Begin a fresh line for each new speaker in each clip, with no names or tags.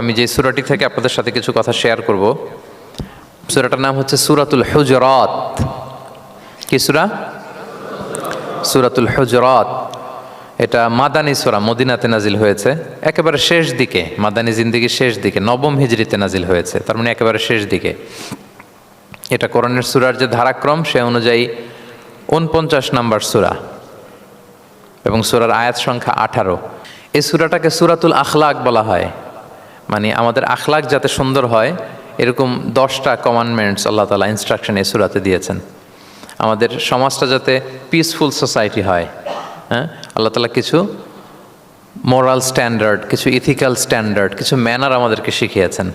আমি যে সূরাটি থেকে আপনাদের সাথে কিছু কথা শেয়ার করব, সূরাটার নাম হচ্ছে সূরাতুল হুজুরাত। কি সূরা? সূরাতুল হুজুরাত। এটা মাদানী সূরা, মদিনাতে নাজিল হয়েছে, একেবারে শেষ দিকে, মাদানী জিন্দেগির শেষ দিকে, নবম হিজরিতে নাজিল হয়েছে, তার মানে একেবারে শেষ দিকে। এটা কোরআনের সূরার যে ধারাক্রম সে অনুযায়ী ৪৯ নম্বর সূরা এবং সূরার আয়াত সংখ্যা ১৮। এই সূরাটাকে সূরাতুল আখলাক বলা হয়, মানে আমাদের আখলাক যাতে সুন্দর হয় এরকম 10টা কমান্ডমেন্টস আল্লাহ তাআলা ইনস্ট্রাকশন এই সূরাতে দিয়েছেন। আমাদের সমাজটা যাতে পিসফুল সোসাইটি হয়, হ্যাঁ, আল্লাহ তাআলা কিছু মোরাল স্ট্যান্ডার্ড, কিছু ইথিক্যাল স্ট্যান্ডার্ড, কিছু ম্যানার আমাদেরকে শিখিয়েছেন।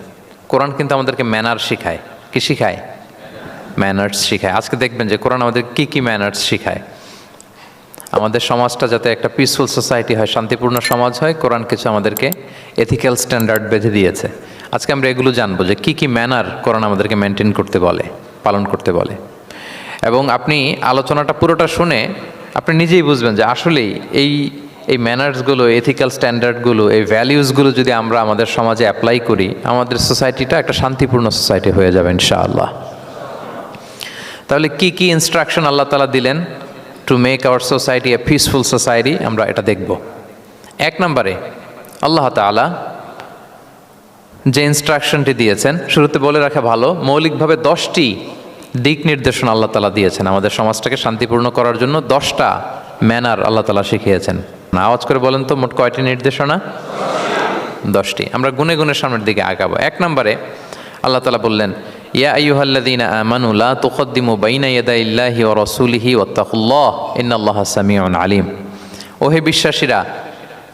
কোরআন কিন্তু আমাদেরকে ম্যানার শিখায়। কি শিখায়? ম্যানার্স শিখায়। আজকে দেখবেন যে কোরআন আমাদের কি কি ম্যানার্স শিখায়। আমাদের সমাজটা যাতে একটা পিসফুল সোসাইটি হয়, শান্তিপূর্ণ সমাজ হয়, কোরআন কিছু আমাদেরকে এথিক্যাল স্ট্যান্ডার্ড বেঁধে দিয়েছে। আজকে আমরা এগুলো জানবো যে কি কি ম্যানার কোরআন আমাদেরকে মেনটেন করতে বলে, পালন করতে বলে। এবং আপনি আলোচনাটা পুরোটা শুনে আপনি নিজেই বুঝবেন যে আসলেই এই ম্যানার্সগুলো, এথিক্যাল স্ট্যান্ডার্ডগুলো, এই ভ্যালিউসগুলো যদি আমরা আমাদের সমাজে অ্যাপ্লাই করি, আমাদের সোসাইটিটা একটা শান্তিপূর্ণ সোসাইটি হয়ে যাবে ইনশাআল্লাহ। তাহলে কি কি ইনস্ট্রাকশন আল্লাহ তাআলা দিলেন to make our society a peaceful society, আমরা এটা দেখব। 1 নম্বরে আল্লাহ তাআলা যে ইনস্ট্রাকশনটি দিয়েছেন, শুরুতে বলে রাখা ভালো, মৌলিকভাবে 10টি দিক নির্দেশনা আল্লাহ তাআলা দিয়েছেন আমাদের সমাজটাকে শান্তিপূর্ণ করার জন্য। 10টা ম্যানার আল্লাহ তাআলা শিখিয়েছেন। আওয়াজ করে বলেন তো, মোট কয়টি নির্দেশনা? 10টি। আমরা গুনে গুনে সামনের দিকে আগাবো। 1 নম্বরে আল্লাহ তাআলা বললেন, ইয়া আইয়ুহাল্লাযীনা আমানু লা তুকদ্দিমু বাইনা ইয়াদাইল্লাহি ওয়া রাসূলিহি ওয়াত্তাকুল্লাহ ইন্নাল্লাহা সামিউন আলীম। ওহে বিশ্বাসীরা,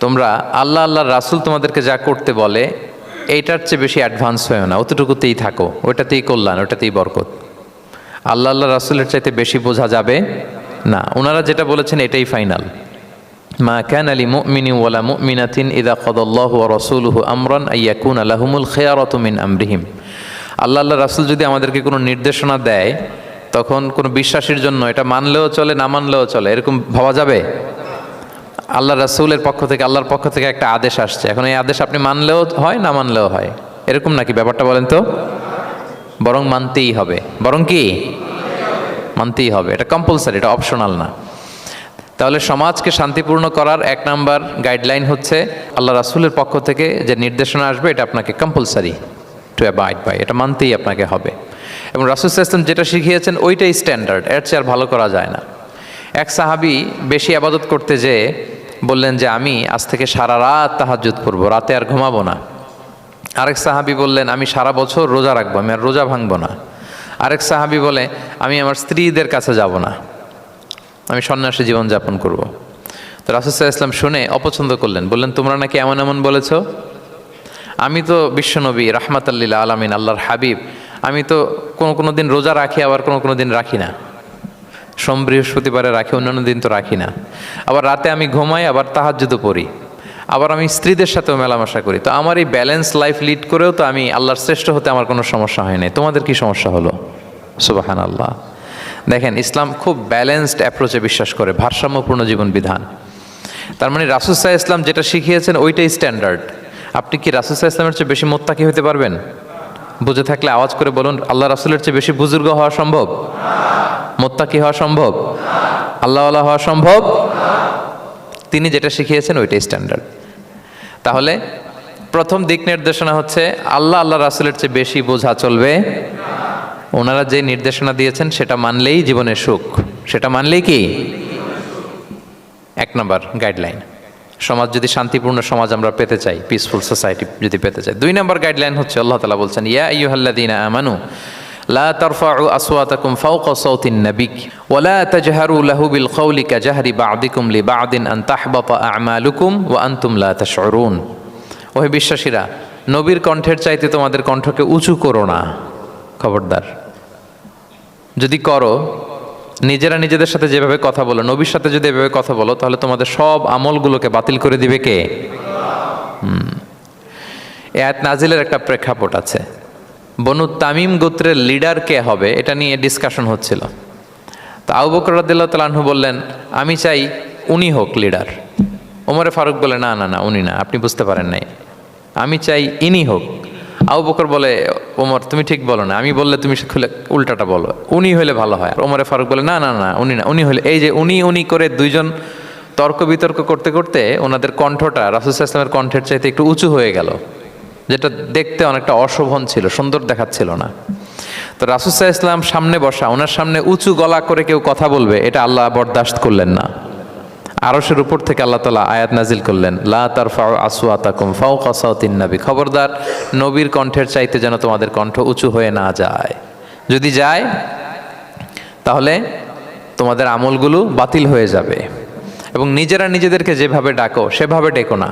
তোমরা আল্লাহর রাসূল তোমাদেরকে যা করতে বলে এইটার চেয়ে বেশি অ্যাডভান্স হয়েও না, অতটুকুতেই থাকো, ওইটাতেই কল্যাণ, ওইটাতেই বরকত। আল্লাহ রাসূলের চাইতে বেশি বোঝা যাবে না, ওনারা যেটা বলেছেন এটাই ফাইনাল। মা কানা লিমুমিনিন ওয়ালা মুমিনাতিন ইযা কাদাল্লাহু ওয়া রাসূলুহু আমরান আইয়াকুনা লাহুমুল খিয়ারাতু মিন আমরিহিম। আল্লাহ রাসূল যদি আমাদেরকে কোনো নির্দেশনা দেয়, তখন কোনো বিশ্বাসীর জন্য এটা মানলেও চলে, না মানলেও চলে, এরকম ভাবা যাবে? আল্লাহ রাসূলের পক্ষ থেকে, আল্লাহর পক্ষ থেকে একটা আদেশ আসছে, এখন এই আদেশ আপনি মানলেও হয়, না মানলেও হয়, এরকম নাকি ব্যাপারটা? বলেন তো। বরং মানতেই হবে। বরং কি? মানতেই হবে। এটা কম্পালসারি, এটা অপশনাল না। তাহলে সমাজকে শান্তিপূর্ণ করার 1 নাম্বার গাইডলাইন হচ্ছে আল্লাহ রাসূলের পক্ষ থেকে যে নির্দেশনা আসবে এটা আপনাকে কম্পালসারি টু অ্যাবাইড বাই, এটা মানতেই আপনাকে হবে। এবং রাসূল সাল্লাল্লাহু আলাইহি ওয়াসাল্লাম যেটা শিখিয়েছেন ওইটাই স্ট্যান্ডার্ড, এর চেয়ে আর ভালো করা যায় না। এক সাহাবী বেশি ইবাদত করতে যেয়ে বললেন যে আমি আজ থেকে সারা রাত তাহাজ্জুদ পড়ব, রাতে আর ঘুমাবো না। আরেক সাহাবী বললেন আমি সারা বছর রোজা রাখবো, আমি আর রোজা ভাঙবো না। আরেক সাহাবী বলে আমি আমার স্ত্রীদের কাছে যাব না, আমি সন্ন্যাসী জীবনযাপন করব। তো রাসূল সাল্লাল্লাহু আলাইহি ওয়াসাল্লাম শুনে অপছন্দ করলেন, বললেন তোমরা নাকি এমন এমন বলেছো, আমি তো বিশ্বনবী রাহমাতাল লিল আলামিন, আল্লাহর হাবিব, আমি তো কোনো দিন রোজা রাখি, আবার কোনো দিন রাখি না। সোম বৃহস্পতিবারে রাখি, অন্যান্য দিন তো রাখি না। আবার রাতে আমি ঘুমাই, আবার তাহাজ্জুদও পড়ি, আবার আমি স্ত্রীদের সাথেও মেলামেশা করি। তো আমার এই ব্যালেন্স লাইফ লিড করেও তো আমি আল্লাহর শ্রেষ্ঠ হতে আমার কোনো সমস্যা হয় নাই, তোমাদের কি সমস্যা হলো? সুবহানাল্লাহ। দেখেন, ইসলাম খুব ব্যালেন্সড অ্যাপ্রোচে বিশ্বাস করে, ভারসাম্যপূর্ণ জীবন বিধান। তার মানে রাসূল সাল্লাল্লাহু আলাইহি ওয়াসাল্লাম যেটা শিখিয়েছেন ওইটাই স্ট্যান্ডার্ড। আপনি কি রাসূল সাল্লাল্লাহু আলাইহি ওয়াসাল্লামের চেয়ে বেশি মুত্তাকি হতে পারবেন? বুঝে থাকলে আওয়াজ করে বলুন, আল্লাহ রাসূলের চেয়ে বেশি বুজুর্গ হওয়া সম্ভব? মুত্তাকি হওয়া সম্ভব? আল্লাহওয়ালা হওয়া সম্ভব? তিনি যেটা শিখিয়েছেন ওইটাই স্ট্যান্ডার্ড। তাহলে প্রথম দিক নির্দেশনা হচ্ছে আল্লাহ রাসূলের চেয়ে বেশি বোঝা চলবে। ওনারা যে নির্দেশনা দিয়েছেন সেটা মানলেই জীবনের সুখ, সেটা মানলেই কি 1 নম্বর গাইডলাইন। সমাজ যদি শান্তিপূর্ণ সমাজ আমরা পেতে চাই, পিসফুল সোসাইটি যদি পেতে চাই। 2 নম্বর গাইডলাইন হচ্ছে আল্লাহ তাআলা বলছেন, ইয়া আইয়ুহাল্লাযীনা আমানু লা তারফাউ আসওয়াতাকুম ফাওকা সাওতিন নাবী ওয়া লা তাজহারু লাহু বিল কওলি কাজাহরি বা'দিকুম লিবা'দিন আন তাহবাতা আ'মালুকুম ওয়া আনতুম লা তাশউরুন। ওহে বিশ্বাসীরা, নবীর কণ্ঠের চাইতে তোমাদের কণ্ঠকে উঁচু করো না। খবরদার, যদি করো, নিজেরা নিজেদের সাথে যেভাবে কথা বলো, নবীর সাথে যদি এভাবে কথা বলো, তাহলে তোমাদের সব আমলগুলোকে বাতিল করে দিবে কে? এই আয়াত নাজিলের একটা প্রেক্ষাপট আছে। বনু তামিম গোত্রের লিডার কে হবে এটা নিয়ে ডিসকাশন হচ্ছিল। তো আবু বকর রাদিয়াল্লাহু তাআলা আনহু বললেন আমি চাই উনি হোক লিডার। ওমরে ফারুক বলে না না না, উনি না, আপনি বুঝতে পারেন নাই, আমি চাই ইনি হোক। আবু বকর বলে, ওমর তুমি ঠিক বলো না, আমি বললে তুমি খুলে উল্টাটা বলো, উনি হলে ভালো হয়। ওমরে ফারুক বলে, না না না উনি না, উনি হলে। এই যে উনি উনি করে দুইজন তর্ক বিতর্ক করতে করতে ওনাদের কণ্ঠটা রাসূল সাল্লাল্লাহু আলাইহি ওয়াসাল্লামের কণ্ঠের চাইতে একটু উঁচু হয়ে গেল, যেটা দেখতে অনেকটা অশোভন ছিল, সুন্দর দেখাচ্ছিল না। তো রাসূল সাল্লাল্লাহু আলাইহি ওয়াসাল্লাম সামনে বসা, ওনার সামনে উঁচু গলা করে কেউ কথা বলবে, এটা আল্লাহ বরদাশত করলেন না। আরশের উপর থেকে আল্লাহ তাআলা আয়াত নাজিল করলেন, লা তারফাউ আসওয়াতাকুম ফাওকা সাওতিন নবী, খবরদার নবীর কণ্ঠের চাইতে যেন তোমাদের কণ্ঠ উঁচু হয়ে না যায়। যদি যায় তাহলে তোমাদের আমলগুলো বাতিল হয়ে যাবে, এবং নিজেরা নিজেদেরকে যেভাবে ডাকো সেভাবে ডেকো না,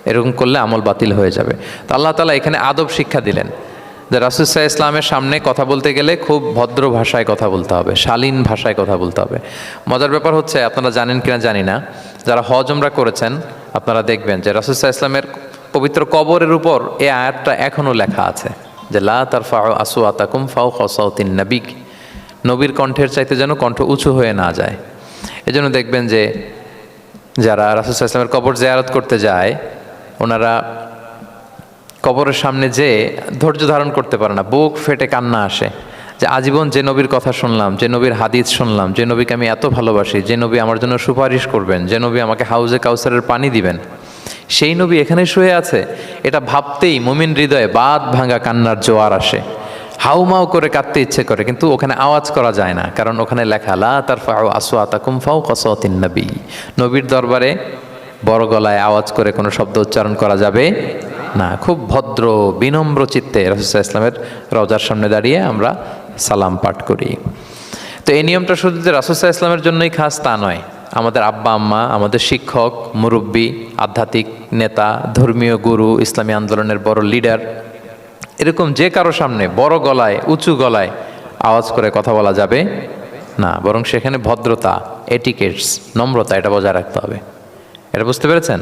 এরকম করলে আমল বাতিল হয়ে যাবে। তো আল্লাহ তাআলা এখানে আদব শিক্ষা দিলেন যে রাসূল সাল্লাল্লাহু আলাইহি ওয়াসাল্লামের সামনে কথা বলতে গেলে খুব ভদ্র ভাষায় কথা বলতে হবে, শালীন ভাষায় কথা বলতে হবে। মজার ব্যাপার হচ্ছে, আপনারা জানেন কিনা জানি না, যারা হজ উমরা করেছেন আপনারা দেখবেন যে রাসূল সাল্লাল্লাহু আলাইহি ওয়াসাল্লামের পবিত্র কবরের উপর এই আয়াতটা এখনও লেখা আছে যে লা তারফাউ আসওয়াতাকুম ফাওকা সাওতিন নবী, নবীর কণ্ঠের চাইতে যেন কণ্ঠ উঁচু হয়ে না যায়। এজন্য দেখবেন যে যারা রাসূল সাল্লাল্লাহু আলাইহি ওয়াসাল্লামের কবর জিয়ারত করতে যায়, ওনারা কবরের সামনে যে ধৈর্য ধারণ করতে পারে না, বুক ফেটে কান্না আসে যে আজীবন যে নবীর কথা শুনলাম, যে নবীর হাদিস শুনলাম, যে নবীকে আমি এত ভালোবাসি, যে নবী আমার জন্য সুপারিশ করবেন, যে নবী আমাকে হাউজে কাউসারের পানি দিবেন, সেই নবী এখানে শুয়ে আছে। এটা ভাবতেই মুমিন হৃদয়ে বাঁধ ভাঙা কান্নার জোয়ার আসে, হাউমাউ করে কাঁদতে ইচ্ছে করে, কিন্তু ওখানে আওয়াজ করা যায় না, কারণ ওখানে লেখা লা তারফাউ আসওয়াতাকুম ফাওকা সাওতিন নবী, নবীর দরবারে বড় গলায় আওয়াজ করে কোনো শব্দ উচ্চারণ করা যাবে না। খুব ভদ্র বিনম্র চিত্তে রাসূল সাল্লাল্লাহু আলাইহি ওয়াসাল্লামের রওজার সামনে দাঁড়িয়ে আমরা সালাম পাঠ করি। তো এই নিয়মটা শুধু যে রাসূল সাল্লাল্লাহু আলাইহি ওয়াসাল্লামের জন্যই খাস তা নয়, আমাদের আব্বা আম্মা, আমাদের শিক্ষক, মুরব্বী, আধ্যাত্মিক নেতা, ধর্মীয় গুরু, ইসলামী আন্দোলনের বড় লিডার, এরকম যে কারো সামনে বড় গলায় উঁচু গলায় আওয়াজ করে কথা বলা যাবে না, বরং সেখানে ভদ্রতা, এটিকেটস, নম্রতা, এটা বজায় রাখতে হবে। এটা বুঝতে পেরেছেন?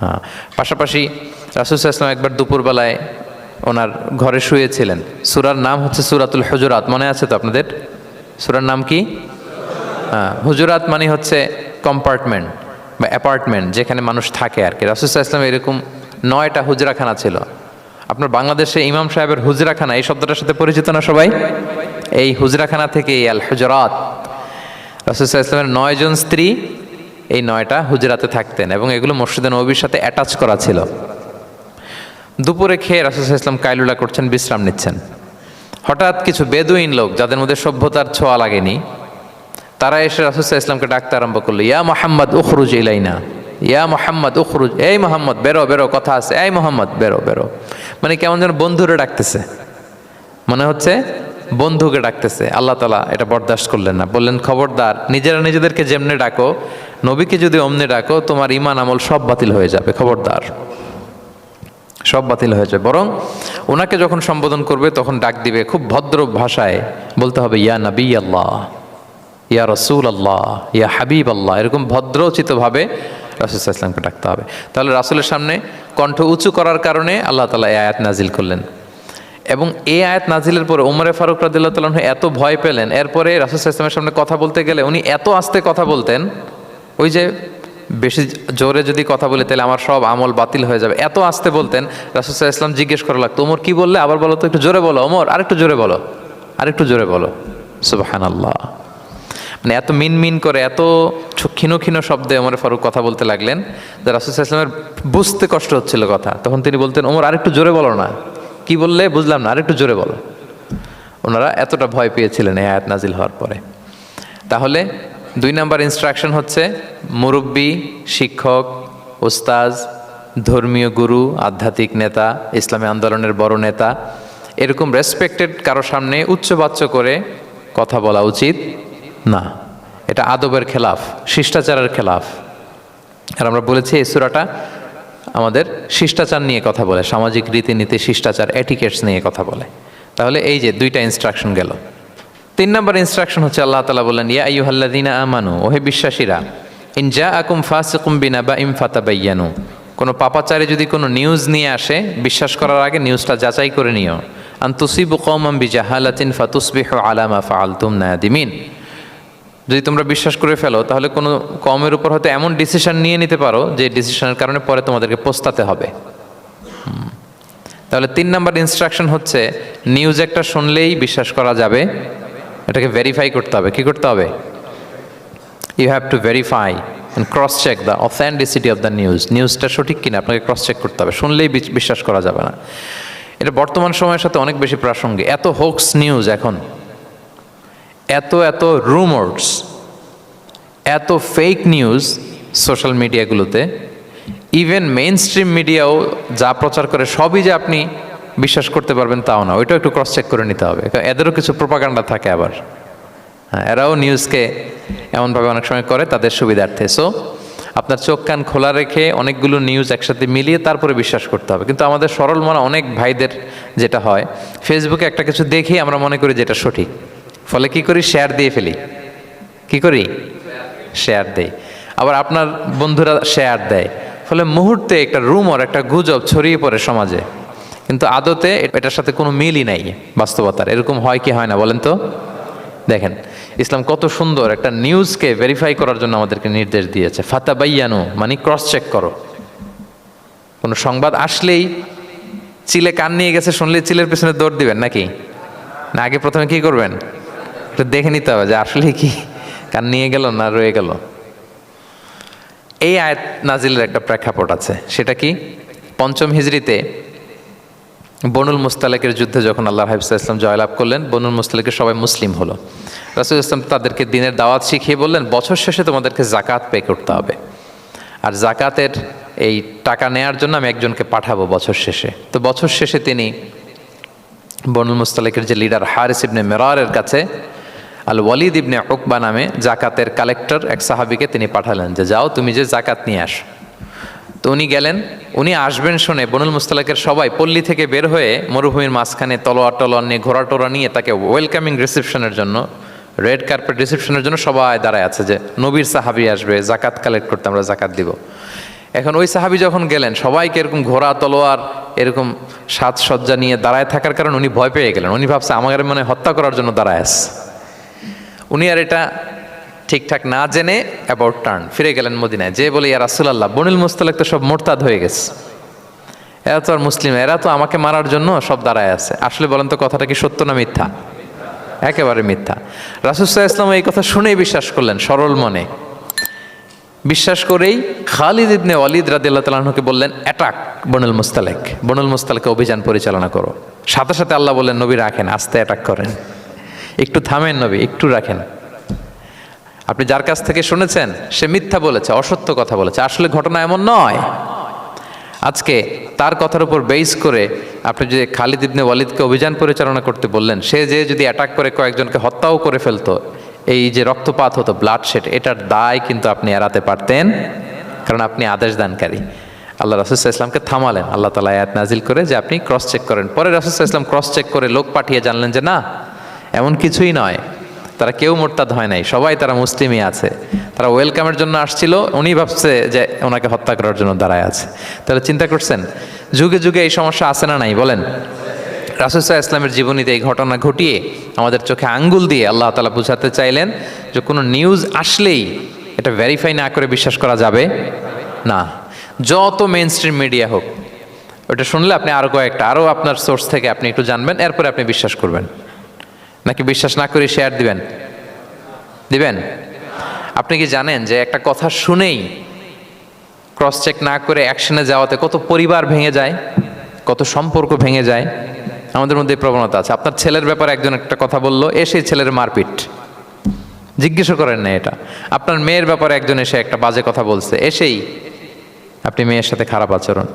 হ্যাঁ। পাশাপাশি রাসূল সাল্লাল্লাহু আলাইহি ওয়াসাল্লাম একবার দুপুরবেলায় ওনার ঘরে শুয়েছিলেন। সূরার নাম হচ্ছে সূরাতুল হুজুরাত, মনে আছে তো আপনাদের? সূরার নাম কি? হ্যাঁ, হুজুরাত মানে হচ্ছে কম্পার্টমেন্ট বা অ্যাপার্টমেন্ট, যেখানে মানুষ থাকে আর কি। রাসূল সাল্লাল্লাহু আলাইহি ওয়াসাল্লাম এরকম 9টা হুজরাখানা ছিল। আপনার বাংলাদেশে ইমাম সাহেবের হুজরাখানা, এই শব্দটার সাথে পরিচিত না সবাই? এই হুজরাখানা থেকে আল হুজরাত, রাসূল সাল্লাল্লাহু আলাইহি ওয়াসাল্লামের 9 জন স্ত্রী এই 9টা হুজরাতে থাকতেন, এবং এগুলো মসজিদে নববীর সাথে অ্যাটাচ করা ছিল। দুপুরে খেয়ে রাসূল সাল্লাল্লাহু আলাইহি ওয়াসাল্লাম কাইলুলা করছেন, বিশ্রাম নিচ্ছেন। হঠাৎ কিছু বেদুইন লোক, যাদের মধ্যে সভ্যতার ছোঁয়া লাগেনি, তারা এসে রাসূল সাল্লাল্লাহু আলাইহি ওয়াসাল্লামকে ডাকতে আরম্ভ করলো, ইয়া মুহাম্মদ উখরুজ ইলাইনা, ইয়া মুহাম্মদ উখরুজ, এই মুহাম্মদ বেরো বেরো, কথা আছে, এই মুহাম্মদ বেরো বেরো। মানে কেমন যেন বন্ধুরে ডাকতেছে, মনে হচ্ছে বন্ধুকে ডাকতেছে। আল্লাহ তাআলা এটা বরদাস্ত করলেন না, বললেন খবরদার, নিজেরা নিজেদেরকে যেমনে ডাকো, নবীকে যদি অমনে ডাকো, তোমার ইমান আমল সব বাতিল হয়ে যাবে, খবরদার, সব বাতিল হয়ে যাবে। বরং ওনাকে যখন সম্বোধন করবে তখন ডাক দিবে খুব ভদ্র ভাষায়, বলতে হবে ইয়া নবী আল্লাহ, ইয়া রসুল আল্লাহ, ইয়া হাবিব আল্লাহ, এরকম ভদ্রোচিতভাবে রাসূল সাল্লাল্লাহু আলাইহি ওয়াসাল্লামকে ডাকতে হবে। তাহলে রাসূলের সামনে কণ্ঠ উঁচু করার কারণে আল্লাহ তাআলা এই আয়াত নাজিল করলেন, এবং এই আয়াত নাজিলের পরে ওমরে ফারুক রাদিয়াল্লাহু তাআলা আনহু এত ভয় পেলেন। এরপরে রাসূল সাল্লাল্লাহু আলাইহি ওয়াসাল্লামের সামনে কথা বলতে গেলে উনি এত আস্তে কথা বলতেন, ওই যে বেশি জোরে যদি কথা বলে তাহলে আমার সব আমল বাতিল হয়ে যাবে, এত আস্তে বলতেন। রাসূল সাল্লাল্লাহু আলাইহি ওয়াসাল্লাম জিজ্ঞেস করা লাগতো, ওমর কি বললে, আবার বলো তো, একটু জোরে বলো ওমর, আরেকটু জোরে বলো, আরেকটু জোরে বলো। সুবহানাল্লাহ। মানে এত মিন করে, এত ক্ষীণ ক্ষীণ শব্দে ওমর ফারুক কথা বলতে লাগলেন যে রাসূল সাল্লাল্লাহু আলাইহি ওয়াসাল্লামের বুঝতে কষ্ট হচ্ছিল কথা। তখন তিনি বলতেন, ওমর আরেকটু জোরে বলো না, কি বললে বুঝলাম না, আরেকটু জোরে বলো। ওনারা এতটা ভয় পেয়েছিলেন এই আয়াত নাজিল হওয়ার পরে। তাহলে 2 নাম্বার ইনস্ট্রাকশন হচ্ছে, মুরব্বী, শিক্ষক, ওস্তাজ, ধর্মীয় গুরু, আধ্যাত্মিক নেতা, ইসলামী আন্দোলনের বড় নেতা, এরকম রেসপেক্টেড কারো সামনে উচ্চবাচ্য করে কথা বলা উচিত না। এটা আদবের খেলাফ, শিষ্টাচারের খেলাফ। আর আমরা বলেছি এই সূরাটা আমাদের শিষ্টাচার নিয়ে কথা বলে, সামাজিক রীতিনীতি, শিষ্টাচার, এটিকেটস নিয়ে কথা বলে। তাহলে এই যে 2টা ইনস্ট্রাকশন গেল। 3 নাম্বার ইনস্ট্রাকশন হচ্ছে, আল্লাহ তাআলা বললেন, ইয়া আইয়ুহাল্লাযীনা আমানু, ওহে বিশ্বাসীরা, ইন জাআকুম ফাসিকুম বিনাবাইন ফাতাবায়ানু, কোনো পাপাচারী যদি কোনো নিউজ নিয়ে আসে, বিশ্বাস করার আগে নিউজটা যাচাই করে নিও। আন তুসিবু কওমান বিজাহালাতিন ফাতুসবিহু আলা মা ফাআলতুম নাদিমিন, যদি তোমরা বিশ্বাস করে ফেলো তাহলে কোনো কওমের উপর হয়তো এমন ডিসিশন নিয়ে নিতে পারো যে ডিসিশনের কারণে পরে তোমাদেরকে পস্তাতে হবে। তাহলে 3 নাম্বার ইনস্ট্রাকশন হচ্ছে নিউজ একটা শুনলেই বিশ্বাস করা যাবে, এটাকে ভেরিফাই করতে হবে। কি করতে হবে? You have to verify and cross check the authenticity of the news. নিউজটা সঠিক কিনা আপনাকে ক্রস চেক করতে হবে, শুনলেই বিশ্বাস করা যাবে না। এটা বর্তমান সময়ের সাথে অনেক বেশি প্রাসঙ্গিক। এত হোক্স নিউজ এখন, এত রুমার্স, এত ফেক নিউজ সোশ্যাল মিডিয়াগুলোতে, ইভেন মেইন স্ট্রিম মিডিয়াও যা প্রচার করে সবই যে আপনি বিশ্বাস করতে পারবেন তাও না, ওইটাও একটু ক্রস চেক করে নিতে হবে। এদেরও কিছু প্রোপাগান্ডা থাকে আবার, হ্যাঁ, এরাও নিউজকে এমনভাবে অনেক সময় করে তাদের সুবিধার্থে। সো আপনার চোখ কান খোলা রেখে অনেকগুলো নিউজ একসাথে মিলিয়ে তারপরে বিশ্বাস করতে হবে। কিন্তু আমাদের সরল মনা অনেক ভাইদের যেটা হয়, ফেসবুকে একটা কিছু দেখি আমরা মনে করি যেটা সঠিক, ফলে কি করি? শেয়ার দিয়ে ফেলি। কি করি? শেয়ার দেই। আবার আপনার বন্ধুরা শেয়ার দেয়, ফলে মুহূর্তে একটা রুমর, একটা গুজব ছড়িয়ে পড়ে সমাজে, কিন্তু আদতে এটার সাথে কোনো মিলই নাই বাস্তবতার। এরকম হয় কি হয় না বলেন তো? দেখেন ইসলাম কত সুন্দর একটা নিউজকে ভেরিফাই করার জন্য আমাদেরকে নির্দেশ দিয়েছে। ফাতাবাইয়ানু মানে ক্রস চেক করো। কোনো সংবাদ আসলেই চিলে কান নিয়ে গেছে শুনলেই চিলের পেছনে দৌড় দিবেন নাকি? না, আগে প্রথমে কি করবেন? একটু দেখে নিতে হবে যে আসলে কি কান নিয়ে গেল না রয়ে গেল। এই আয়াত নাজিলের একটা প্রেক্ষাপট আছে, সেটা কি? 5ম হিজরিতে বনুল মুস্তালেকের যুদ্ধে যখন আল্লাহ হাবিব ইসলাম জয়লাভ করলেন, বনুল মুস্তালেকের সবাই মুসলিম হলো। রাসূল ইসলাম তাদেরকে দিনের দাওয়াত শিখিয়ে বললেন, বছর শেষে তোমাদেরকে জাকাত পে করতে হবে, আর জাকাতের এই টাকা নেয়ার জন্য আমি একজনকে পাঠাবো বছর শেষে। তো বছর শেষে তিনি বনুল মুস্তালেকের যে লিডার হারিস ইবনে মিরারের কাছে আল ওয়ালিদ ইবনে উকবা নামে জাকাতের কালেক্টর এক সাহাবিকে তিনি পাঠালেন যে যাও তুমি যে জাকাত নিয়ে আসো। তো উনি গেলেন, উনি আসবেন শুনে বনুল মুস্তালেকের সবাই পল্লী থেকে বের হয়ে মরুভূমির মাঝখানে তলোয়ার নিয়ে, ঘোড়া টোরা নিয়ে তাকে ওয়েলকামিং রিসেপশনের জন্য, রেড কার্পেট রিসেপশনের জন্য সবাই দাঁড়ায় আছে যে নবীর সাহাবি আসবে, জাকাত কালেক্ট করতে, আমরা জাকাত দিব। এখন ওই সাহাবি যখন গেলেন, সবাইকে এরকম ঘোড়া তলোয়ার এরকম সাজসজ্জা নিয়ে দাঁড়ায় থাকার কারণে উনি ভয় পেয়ে গেলেন। উনি ভাবছে আমাদের মনে হত্যা করার জন্য দাঁড়ায় আছে। উনি আর এটা ঠিকঠাক না জেনে অ্যাবাউট টার্ন ফিরে গেলেন মদিনায়, যে বলে ইয়া রাসূলুল্লাহ, বনুল মুস্তালিক তো সব মোরতাদ হয়ে গেছে, এরা তো আর মুসলিম, এরা তো আমাকে মারার জন্য সব দাঁড়ায় আছে। আসলে বলেন তো কথাটা কি সত্য না মিথ্যা? একেবারে মিথ্যা। রাসূল সাল্লাল্লাহু আলাইহি ওয়াসাল্লাম এই কথা শুনেই বিশ্বাস করলেন সরল মনে। বিশ্বাস করেই খালিদ ইবনে ওয়ালিদ রাদিয়াল্লাহু তাআলা আনহুকে বললেন, অ্যাটাক বনুল মুস্তালিক, বনুল মুস্তালিকে অভিযান পরিচালনা করো। সাথে সাথে আল্লাহ বললেন, নবী রাখেন, আস্তে অ্যাটাক করেন, একটু থামেন নবী, একটু রাখেন। আপনি যার কাছ থেকে শুনেছেন সে মিথ্যা বলেছে, অসত্য কথা বলেছে, আসলে ঘটনা এমন নয়। আজকে তার কথার উপর বেস করে আপনি যে খালিদ ইবনে ওয়ালিদকে অভিযান পরিচালনা করতে বললেন, সে যে যদি অ্যাটাক করে কয়েকজনকে হত্যাও করে ফেলতো, এই যে রক্তপাত হতো, ব্লাডশেড, এটার দায় কিন্তু আপনি এড়াতে পারতেন, কারণ আপনি আদেশ দানকারী। আল্লাহ রাসূল সাল্লাল্লাহু আলাইহি ওয়াসাল্লামকে থামালেন আল্লাহ তাআলা আয়াত নাজিল করে যে আপনি ক্রস চেক করেন। পরে রাসূল সাল্লাল্লাহু আলাইহি ওয়াসাল্লাম ক্রস চেক করে লোক পাঠিয়ে জানলেন যে না, এমন কিছুই নয়, তারা কেউ মোরতাদ হয় নাই, সবাই তারা মুসলিমই আছে, তারা ওয়েলকামের জন্য আসছিল, উনি ভাবছে যে ওনাকে হত্যা করার জন্য দাঁড়ায় আছে। তাহলে চিন্তা করছেন যুগে যুগে এই সমস্যা আছে না নাই বলেন? রাসূল সাল্লাল্লাহু আলাইহি ওয়াসাল্লামের জীবনীতে এই ঘটনা ঘটিয়ে আমাদের চোখে আঙ্গুল দিয়ে আল্লাহ তাআলা বুঝাতে চাইলেন যে কোনো নিউজ আসলেই এটা ভেরিফাই না করে বিশ্বাস করা যাবে না। যত মেইন স্ট্রিম মিডিয়া হোক, ওটা শুনলে আপনি আরও আপনার সোর্স থেকে আপনি একটু জানবেন, এরপরে আপনি বিশ্বাস করবেন। নাকি বিশ্বাস না করে শেয়ার দিবেন? আপনি কি জানেন যে একটা কথা শুনেই ক্রস চেক না করে অ্যাকশনে যাওয়াতে কত পরিবার ভেঙে যায়, কত সম্পর্ক ভেঙে যায়? আমাদের মধ্যে প্রবণতা আছে। আপনার ছেলের ব্যাপারে একজন একটা কথা বললো, এসে ছেলের মারপিট, জিজ্ঞেসও করেন না এটা। আপনার মেয়ের ব্যাপারে একজন এসে একটা বাজে কথা বলছে, এসেই আপনি মেয়ের সাথে খারাপ আচরণ।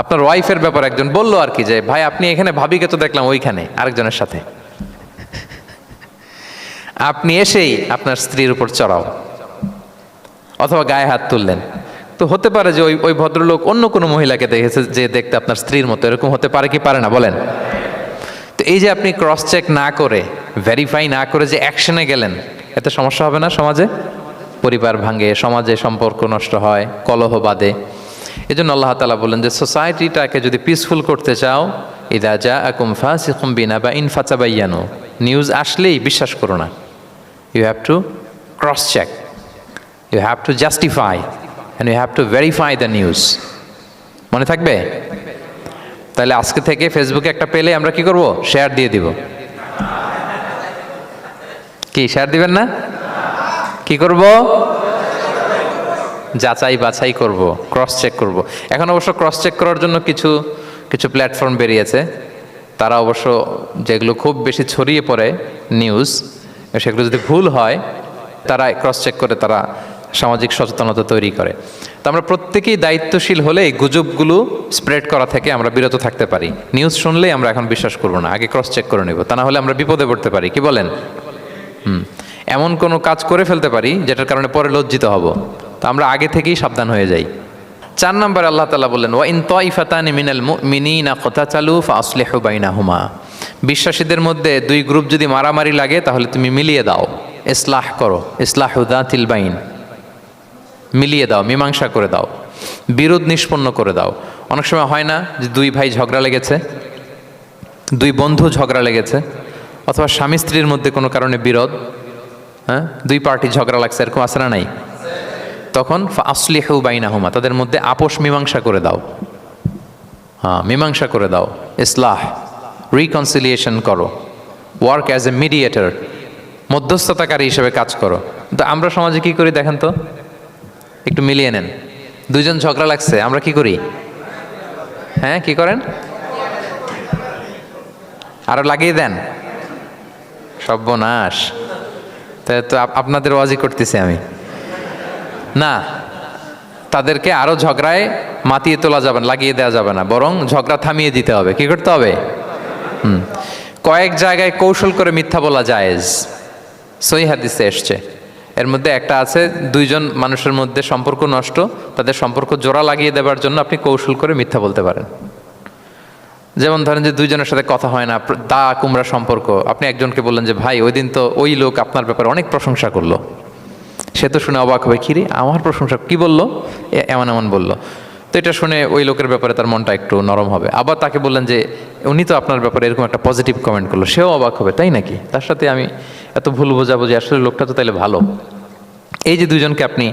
আপনার ওয়াইফের ব্যাপারে একজন বললো আর কি যে ভাই আপনি এখানে, ভাবিকে তো দেখলাম ওইখানে আরেকজনের সাথে, আপনি এসেই আপনার স্ত্রীর উপর চড়াও অথবা গায়ে হাত তুললেন। তো হতে পারে যে ওই ভদ্রলোক অন্য কোনো মহিলাকে দেখেছে যে দেখতে আপনার স্ত্রীর মতো, এরকম হতে পারে কি পারে না বলেন? তো এই যে আপনি ক্রস চেক না করে, ভেরিফাই না করে যে অ্যাকশনে গেলেন, এতে সমস্যা হবে না সমাজে? পরিবার ভাঙে, সমাজে সম্পর্ক নষ্ট হয়, কলহ বাধে। এই জন্য আল্লাহ তাআলা বলেন যে সোসাইটিটাকে যদি পিসফুল করতে চাও, ইযা জাআকুম ফাসিকুম বিনাবাইন ফাতাবায়ানু, নিউজ আসলেই বিশ্বাস করো না। You have to cross-check, you have to justify, and you have to verify the news. মনে থাকবে? তাহলে আজকে থেকে ফেসবুকে একটা পেলে আমরা কি করব? শেয়ার দিয়ে দিব। কি শেয়ার দিবেন না? কি করব? যাচাই বাছাই করব, ক্রস চেক করব। এখন অবশ্য ক্রস চেক করার জন্য কিছু কিছু প্ল্যাটফর্ম বেরিয়েছে, তারা অবশ্য যেগুলো খুব বেশি ছড়িয়ে পড়ে নিউজ, সেগুলো যদি ভুল হয় তারা ক্রস চেক করে তারা সামাজিক সচেতনতা তৈরি করে। তো আমরা প্রত্যেকেই দায়িত্বশীল হলে এই গুজবগুলো স্প্রেড করা থেকে আমরা বিরত থাকতে পারি। নিউজ শুনলেই আমরা এখন বিশ্বাস করবো না, আগে ক্রস চেক করে নেব, তা না হলে আমরা বিপদে পড়তে পারি। কি বলেন? এমন কোনো কাজ করে ফেলতে পারি যেটার কারণে পরে লজ্জিত হব। তো আমরা আগে থেকেই সাবধান হয়ে যাই। 4 নম্বরে আল্লাহ তাআলা বললেন, ওয়া ইন তাইফাতানি মিনাল মুমিনিনা ক্তাতালু ফাসলিহু বাইনাহুমা। বিশ্বাসীদের মধ্যে 2 গ্রুপ যদি মারামারি লাগে তাহলে তুমি মিলিয়ে দাও, ইসলাহ করো, ইসলাহু যাতিল বাইন, মিলিয়ে দাও, মীমাংসা করে দাও, বিরোধ নিষ্পন্ন করে দাও। অনেক সময় হয় না যে 2 ভাই ঝগড়া লেগেছে, 2 বন্ধু ঝগড়া লেগেছে, অথবা স্বামী স্ত্রীর মধ্যে কোনো কারণে বিরোধ, 2 পার্টি ঝগড়া লাগছে, এরকম আছে না নাই? তখন ফাসলিহু বাইনাহুমা, তাদের মধ্যে আপোষ মীমাংসা করে দাও। মীমাংসা করে দাও, ইসলাহ, রিকনসিলিয়েশন করো, ওয়ার্ক অ্যাজ এ মিডিয়েটর, মধ্যস্থতাকারী হিসেবে কাজ করো। তো আমরা সমাজে কি করি দেখেন তো, একটু মিলিয়ে নেন। 2 জন ঝগড়া লাগছে, আমরা কি করি? কি করেন? আরো লাগিয়ে দেন, সর্বনাশ। তাই তো আপনাদের ওয়াজি করতেছি আমি না, তাদেরকে আরো ঝগড়ায় মাতিয়ে তোলা যাবে না, লাগিয়ে দেওয়া যাবে না, বরং ঝগড়া থামিয়ে দিতে হবে। কি করতে হবে? কয়েক জায়গায় কৌশল করে মিথ্যা বলা জায়েজ, সহিহ হাদিসে এসছে। এর মধ্যে একটা আছে, 2 জন মানুষের মধ্যে সম্পর্ক নষ্ট, তাদের সম্পর্ক জোড়া লাগিয়ে দেওয়ার জন্য আপনি কৌশল করে মিথ্যা বলতে পারেন। যেমন ধরেন যে 2 জনের সাথে কথা হয় না, দা কুমড়া সম্পর্ক, আপনি একজনকে বললেন যে ভাই ওই দিন তো ওই লোক আপনার ব্যাপারে অনেক প্রশংসা করলো। সে তো শুনে অবাক হবে, কিরে আমার প্রশংসা কি বললো, এমন এমন বললো। তো এটা শুনে ওই লোকের ব্যাপারে তার মনটা একটু নরম হবে। আবার তাকে বললেন যে উনি তো আপনার ব্যাপারে এরকম একটা পজিটিভ কমেন্ট করলো, সেও অবাক হবে, তাই নাকি, তার সাথে আমি এত ভুল বোঝাবুঝি, আসলে লোকটা তো তাইলে ভালো। এই যে 2 জনকে আপনি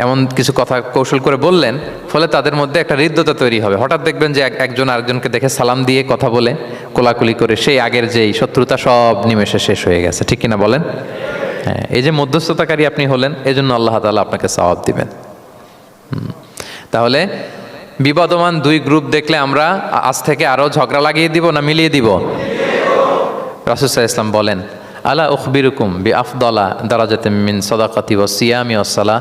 এমন কিছু কথা কৌশল করে বললেন, ফলে তাদের মধ্যে একটা হৃদ্যতা তৈরি হবে। হঠাৎ দেখবেন যে একজন আরেকজনকে দেখে সালাম দিয়ে কথা বলে, কোলাকুলি করে, সেই আগের যেই শত্রুতা সব নিমেষে শেষ হয়ে গেছে। ঠিক কিনা বলেন? এই যে মধ্যস্থতাকারী আপনি হলেন, এজন্য আল্লাহ তাআলা আপনাকে সওয়াব দিবেন। তাহলে বিবাদমান 2 গ্রুপ দেখলে আমরা আজ থেকে আরো ঝগড়া লাগিয়ে দিব না মিলিয়ে দিব? রাসূল সাল্লাল্লাহু আলাইহি ওয়াসাল্লাম বলেন, আলা উখবিরুকুম বিআফদালা দারাজাতিন মিন সাদাকাতি ওয়াস সিয়ামি ওয়াস সালাহ।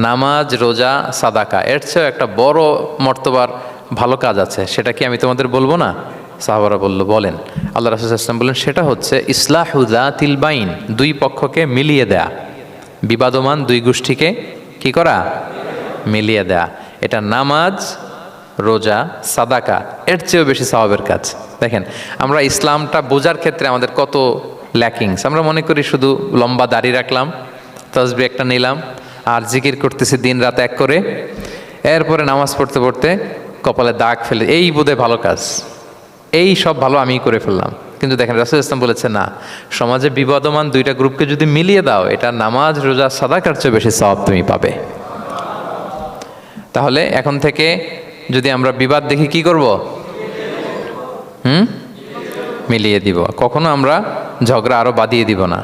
নামাজ, রোজা, সাদাকা, এর চেয়ে একটা বড় মর্তবার ভালো কাজ আছে, সেটা কি আমি তোমাদের বলবো না? সাহাবারা বলেন। আল্লাহ রাসূল সাল্লাল্লাহু আলাইহি ওয়াসাল্লাম বলেন, সেটা হচ্ছে ইসলাহু যাতিল বাইন, 2 পক্ষকে মিলিয়ে দেয়া, বিবাদমান 2 গোষ্ঠীকে কি করা? মিলিয়ে দেয়া। এটা নামাজ, রোজা, সাদাকা, এর চেয়েও বেশি সওয়াবের কাজ। দেখেন আমরা ইসলামটা বোঝার ক্ষেত্রে আমাদের কত ল্যাকিংস। আমরা মনে করি শুধু লম্বা দাড়ি রাখলাম, তাসবিহ একটা নিলাম, আর জিকির করতেছি দিন রাত এক করে, এরপরে নামাজ পড়তে পড়তে কপালে দাগ ফেলে, এই বোধহয় ভালো কাজ, এই সব ভালো আমি করে ফেললাম। কিন্তু দেখেন রাসূল ইসলাম বলেছে না, সমাজে বিবাদমান 2টা গ্রুপকে যদি মিলিয়ে দাও, এটা নামাজ, রোজা, সাদাকার চেয়ে বেশি সওয়াব তুমি পাবে। তাহলে এখন থেকে যদি আমরা বিবাদ দেখি কি করব? মিলিয়ে দিব। কখনো আমরা ঝগড়া আরো বাড়িয়ে দিব না।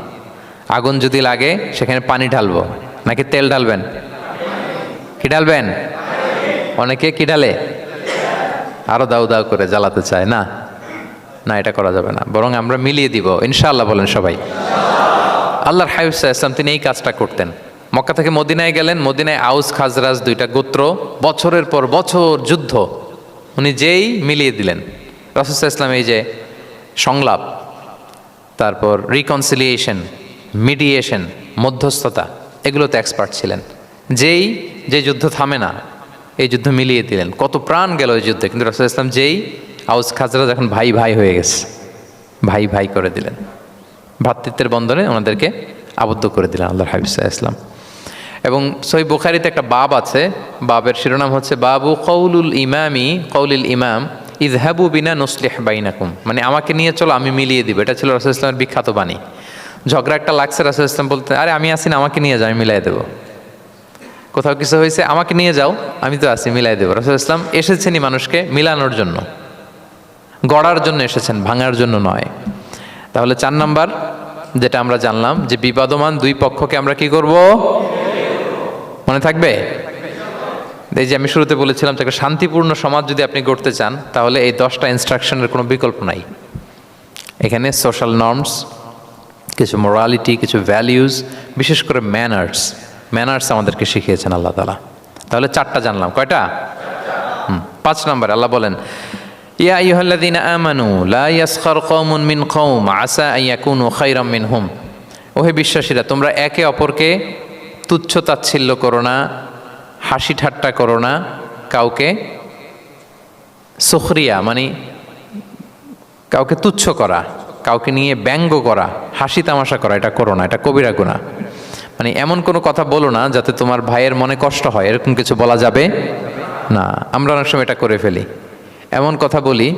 আগুন যদি লাগে সেখানে পানি ঢালবো নাকি তেল ঢালবেন? কি ঢালবেন? অনেকে কি ঢালে? আরো দাউ দাউ করে জ্বালাতে চায় না, না এটা করা যাবে না, বরং আমরা মিলিয়ে দিব ইনশাআল্লাহ। বলেন সবাই। আল্লাহর হাবিব সাল্লাল্লাহু আলাইহি ওয়াসাল্লাম তিনি এই কাজটা করতেন। মক্কা থেকে মদিনায় গেলেন, মদিনায় আউস খাজরাজ 2টা গোত্র, বছরের পর বছর যুদ্ধ, উনি যেই মিলিয়ে দিলেন। রাসূল সাল্লাল্লাহু আলাইহি ওয়াসাল্লাম এই যে সংলাপ, তারপর রিকনসিলিয়েশন, মিডিয়েশন, মধ্যস্থতা, এগুলোতে এক্সপার্ট ছিলেন। যে যুদ্ধ থামে না, এই যুদ্ধ মিলিয়ে দিলেন। কত প্রাণ গেল এই যুদ্ধে, কিন্তু রাসূল সাল্লাল্লাহু আলাইহি ওয়াসাল্লাম যেই আউস খাজরাজ এখন ভাই ভাই হয়ে গেছে, ভাই ভাই করে দিলেন, ভ্রাতৃত্বের বন্ধনে ওনাদেরকে আবদ্ধ করে দিলেন আল্লাহর হাবিব সাল্লাল্লাহু আলাইহি ওয়াসাল্লাম। এবং সহিহ বুখারীতে একটা বাব আছে, বাবের শিরোনাম হচ্ছে বাবু কওলুল ইমাম ইযহাবু বিনা নুসলিহ বাইনাকুম, মানে আমাকে নিয়ে চলো আমি মিলিয়ে দিব। এটা ছিল রাসূল সাল্লাল্লাহু আলাইহি ওয়াসাল্লামের বিখ্যাত বাণী। ঝগড়া একটা লাগছে, রাসূল সাল্লাল্লাহু আলাইহি ওয়াসাল্লাম বলতেন, আরে আমি আছি না, আমাকে নিয়ে যাও, আমি মিলাই দেবো। কোথাও কিছু হয়েছে, আমাকে নিয়ে যাও, আমি তো আছি, মিলাই দেবো। রাসূল সাল্লাল্লাহু আলাইহি ওয়াসাল্লাম এসেছেনই মানুষকে মিলানোর জন্য। গড়ার জন্য এসেছেন, ভাঙার জন্য নয়। তাহলে 4 নাম্বার যেটা আমরা জানলাম যে বিবাদমান দুই পক্ষকে আমরা কি করব, মনে থাকবে? এই যে আমি শুরুতে বলেছিলাম যে একটা শান্তিপূর্ণ সমাজ যদি আপনি গড়তে চান তাহলে এই 10টা ইনস্ট্রাকশনের কোনো বিকল্প নাই। এখানে সোশ্যাল নর্মস, কিছু মোরালিটি, কিছু ভ্যালিউজ, বিশেষ করে ম্যানার্স আমাদেরকে শিখিয়েছেন আল্লাহ তাআলা। তাহলে 4টা জানলাম, কয়টা? 5 নাম্বার আল্লাহ বলেন, ইয়া আইয়ুহাল্লাযীনা আমানু লা ইয়াসখার কওমুন মিন কওম আসা আন ইয়াকুনু খায়রাম মিনহুম। ওহে বিশ্বাসীরা, তোমরা একে অপরকে তুচ্ছ তাচ্ছিল্য করো না, হাসি ঠাট্টা করো না, কাউকে সুখরিয়া মানে কাউকে তুচ্ছ করা, কাউকে নিয়ে ব্যঙ্গ করা, হাসি তামাশা করা, এটা করো না, এটা কবিরা গুনাহ। মানে এমন কোনো কথা বলো না যাতে তোমার ভাইয়ের মনে কষ্ট হয়, এরকম কিছু বলা যাবে না। আমরা অনেক সময় এটা করে ফেলি, এমন কথা বলি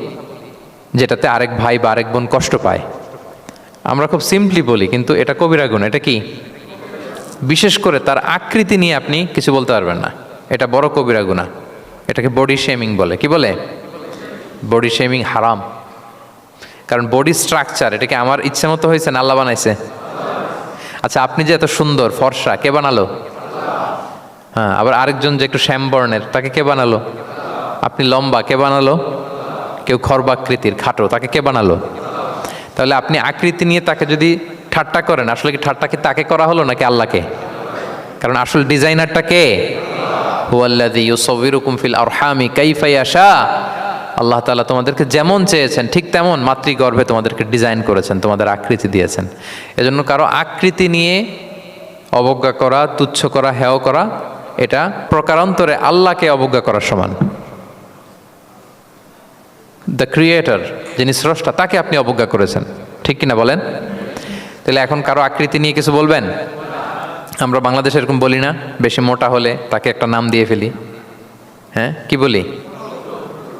যেটাতে আরেক ভাই বা আরেক বোন কষ্ট পায়। আমরা খুব সিম্পলি বলি, কিন্তু এটা কবিরা গুনাহ। এটা কি? বিশেষ করে তার আকৃতি নিয়ে আপনি কিছু বলতে পারবেন না, এটা বড় কবিরা গুনাহ। এটাকে বডি শেমিং বলে। কি বলে? বডি শেমিং হারাম। কারণ বডি স্ট্রাকচার এটাকে আমার ইচ্ছে মতো হয়েছে না আল্লাহ বানাইছে? আচ্ছা, আপনি যে এত সুন্দর ফর্সা, কে বানালো? হ্যাঁ, আবার আরেকজন যে একটু শ্যামবর্ণের, তাকে কে বানালো? আপনি লম্বা, কে বানালো? কেউ খর্বাকৃতির, খাটো, তাকে কে বানালো? তাহলে আপনি আকৃতি নিয়ে তাকে যদি ঠাট্টা করেন, আসলে কি ঠাট্টা কি তাকে করা হলো নাকি আল্লাহকে? কারণ আসল ডিজাইনারটা কে? হুয়াল্লাযী ইউসাউবিরুকুম ফিল আরহামি কাইফা ইয়াশা। আল্লাহ তাআলা তোমাদেরকে যেমন চেয়েছেন ঠিক তেমন মাতৃগর্ভে তোমাদেরকে ডিজাইন করেছেন, তোমাদের আকৃতি দিয়েছেন। এজন্য কারো আকৃতি নিয়ে অবজ্ঞা করা, তুচ্ছ করা, হেয় করা, এটা প্রকারান্তরে আল্লাহকে অবজ্ঞা করার সমান। দ্য ক্রিয়েটর, যিনি স্রষ্টা, তাকে আপনি অবজ্ঞা করেছেন, ঠিক কিনা বলেন? তাহলে এখন কারো আকৃতি নিয়ে কিছু বলবেন? আমরা বাংলাদেশে এরকম বলি না? বেশি মোটা হলে তাকে একটা নাম দিয়ে ফেলি। হ্যাঁ, কি বলি?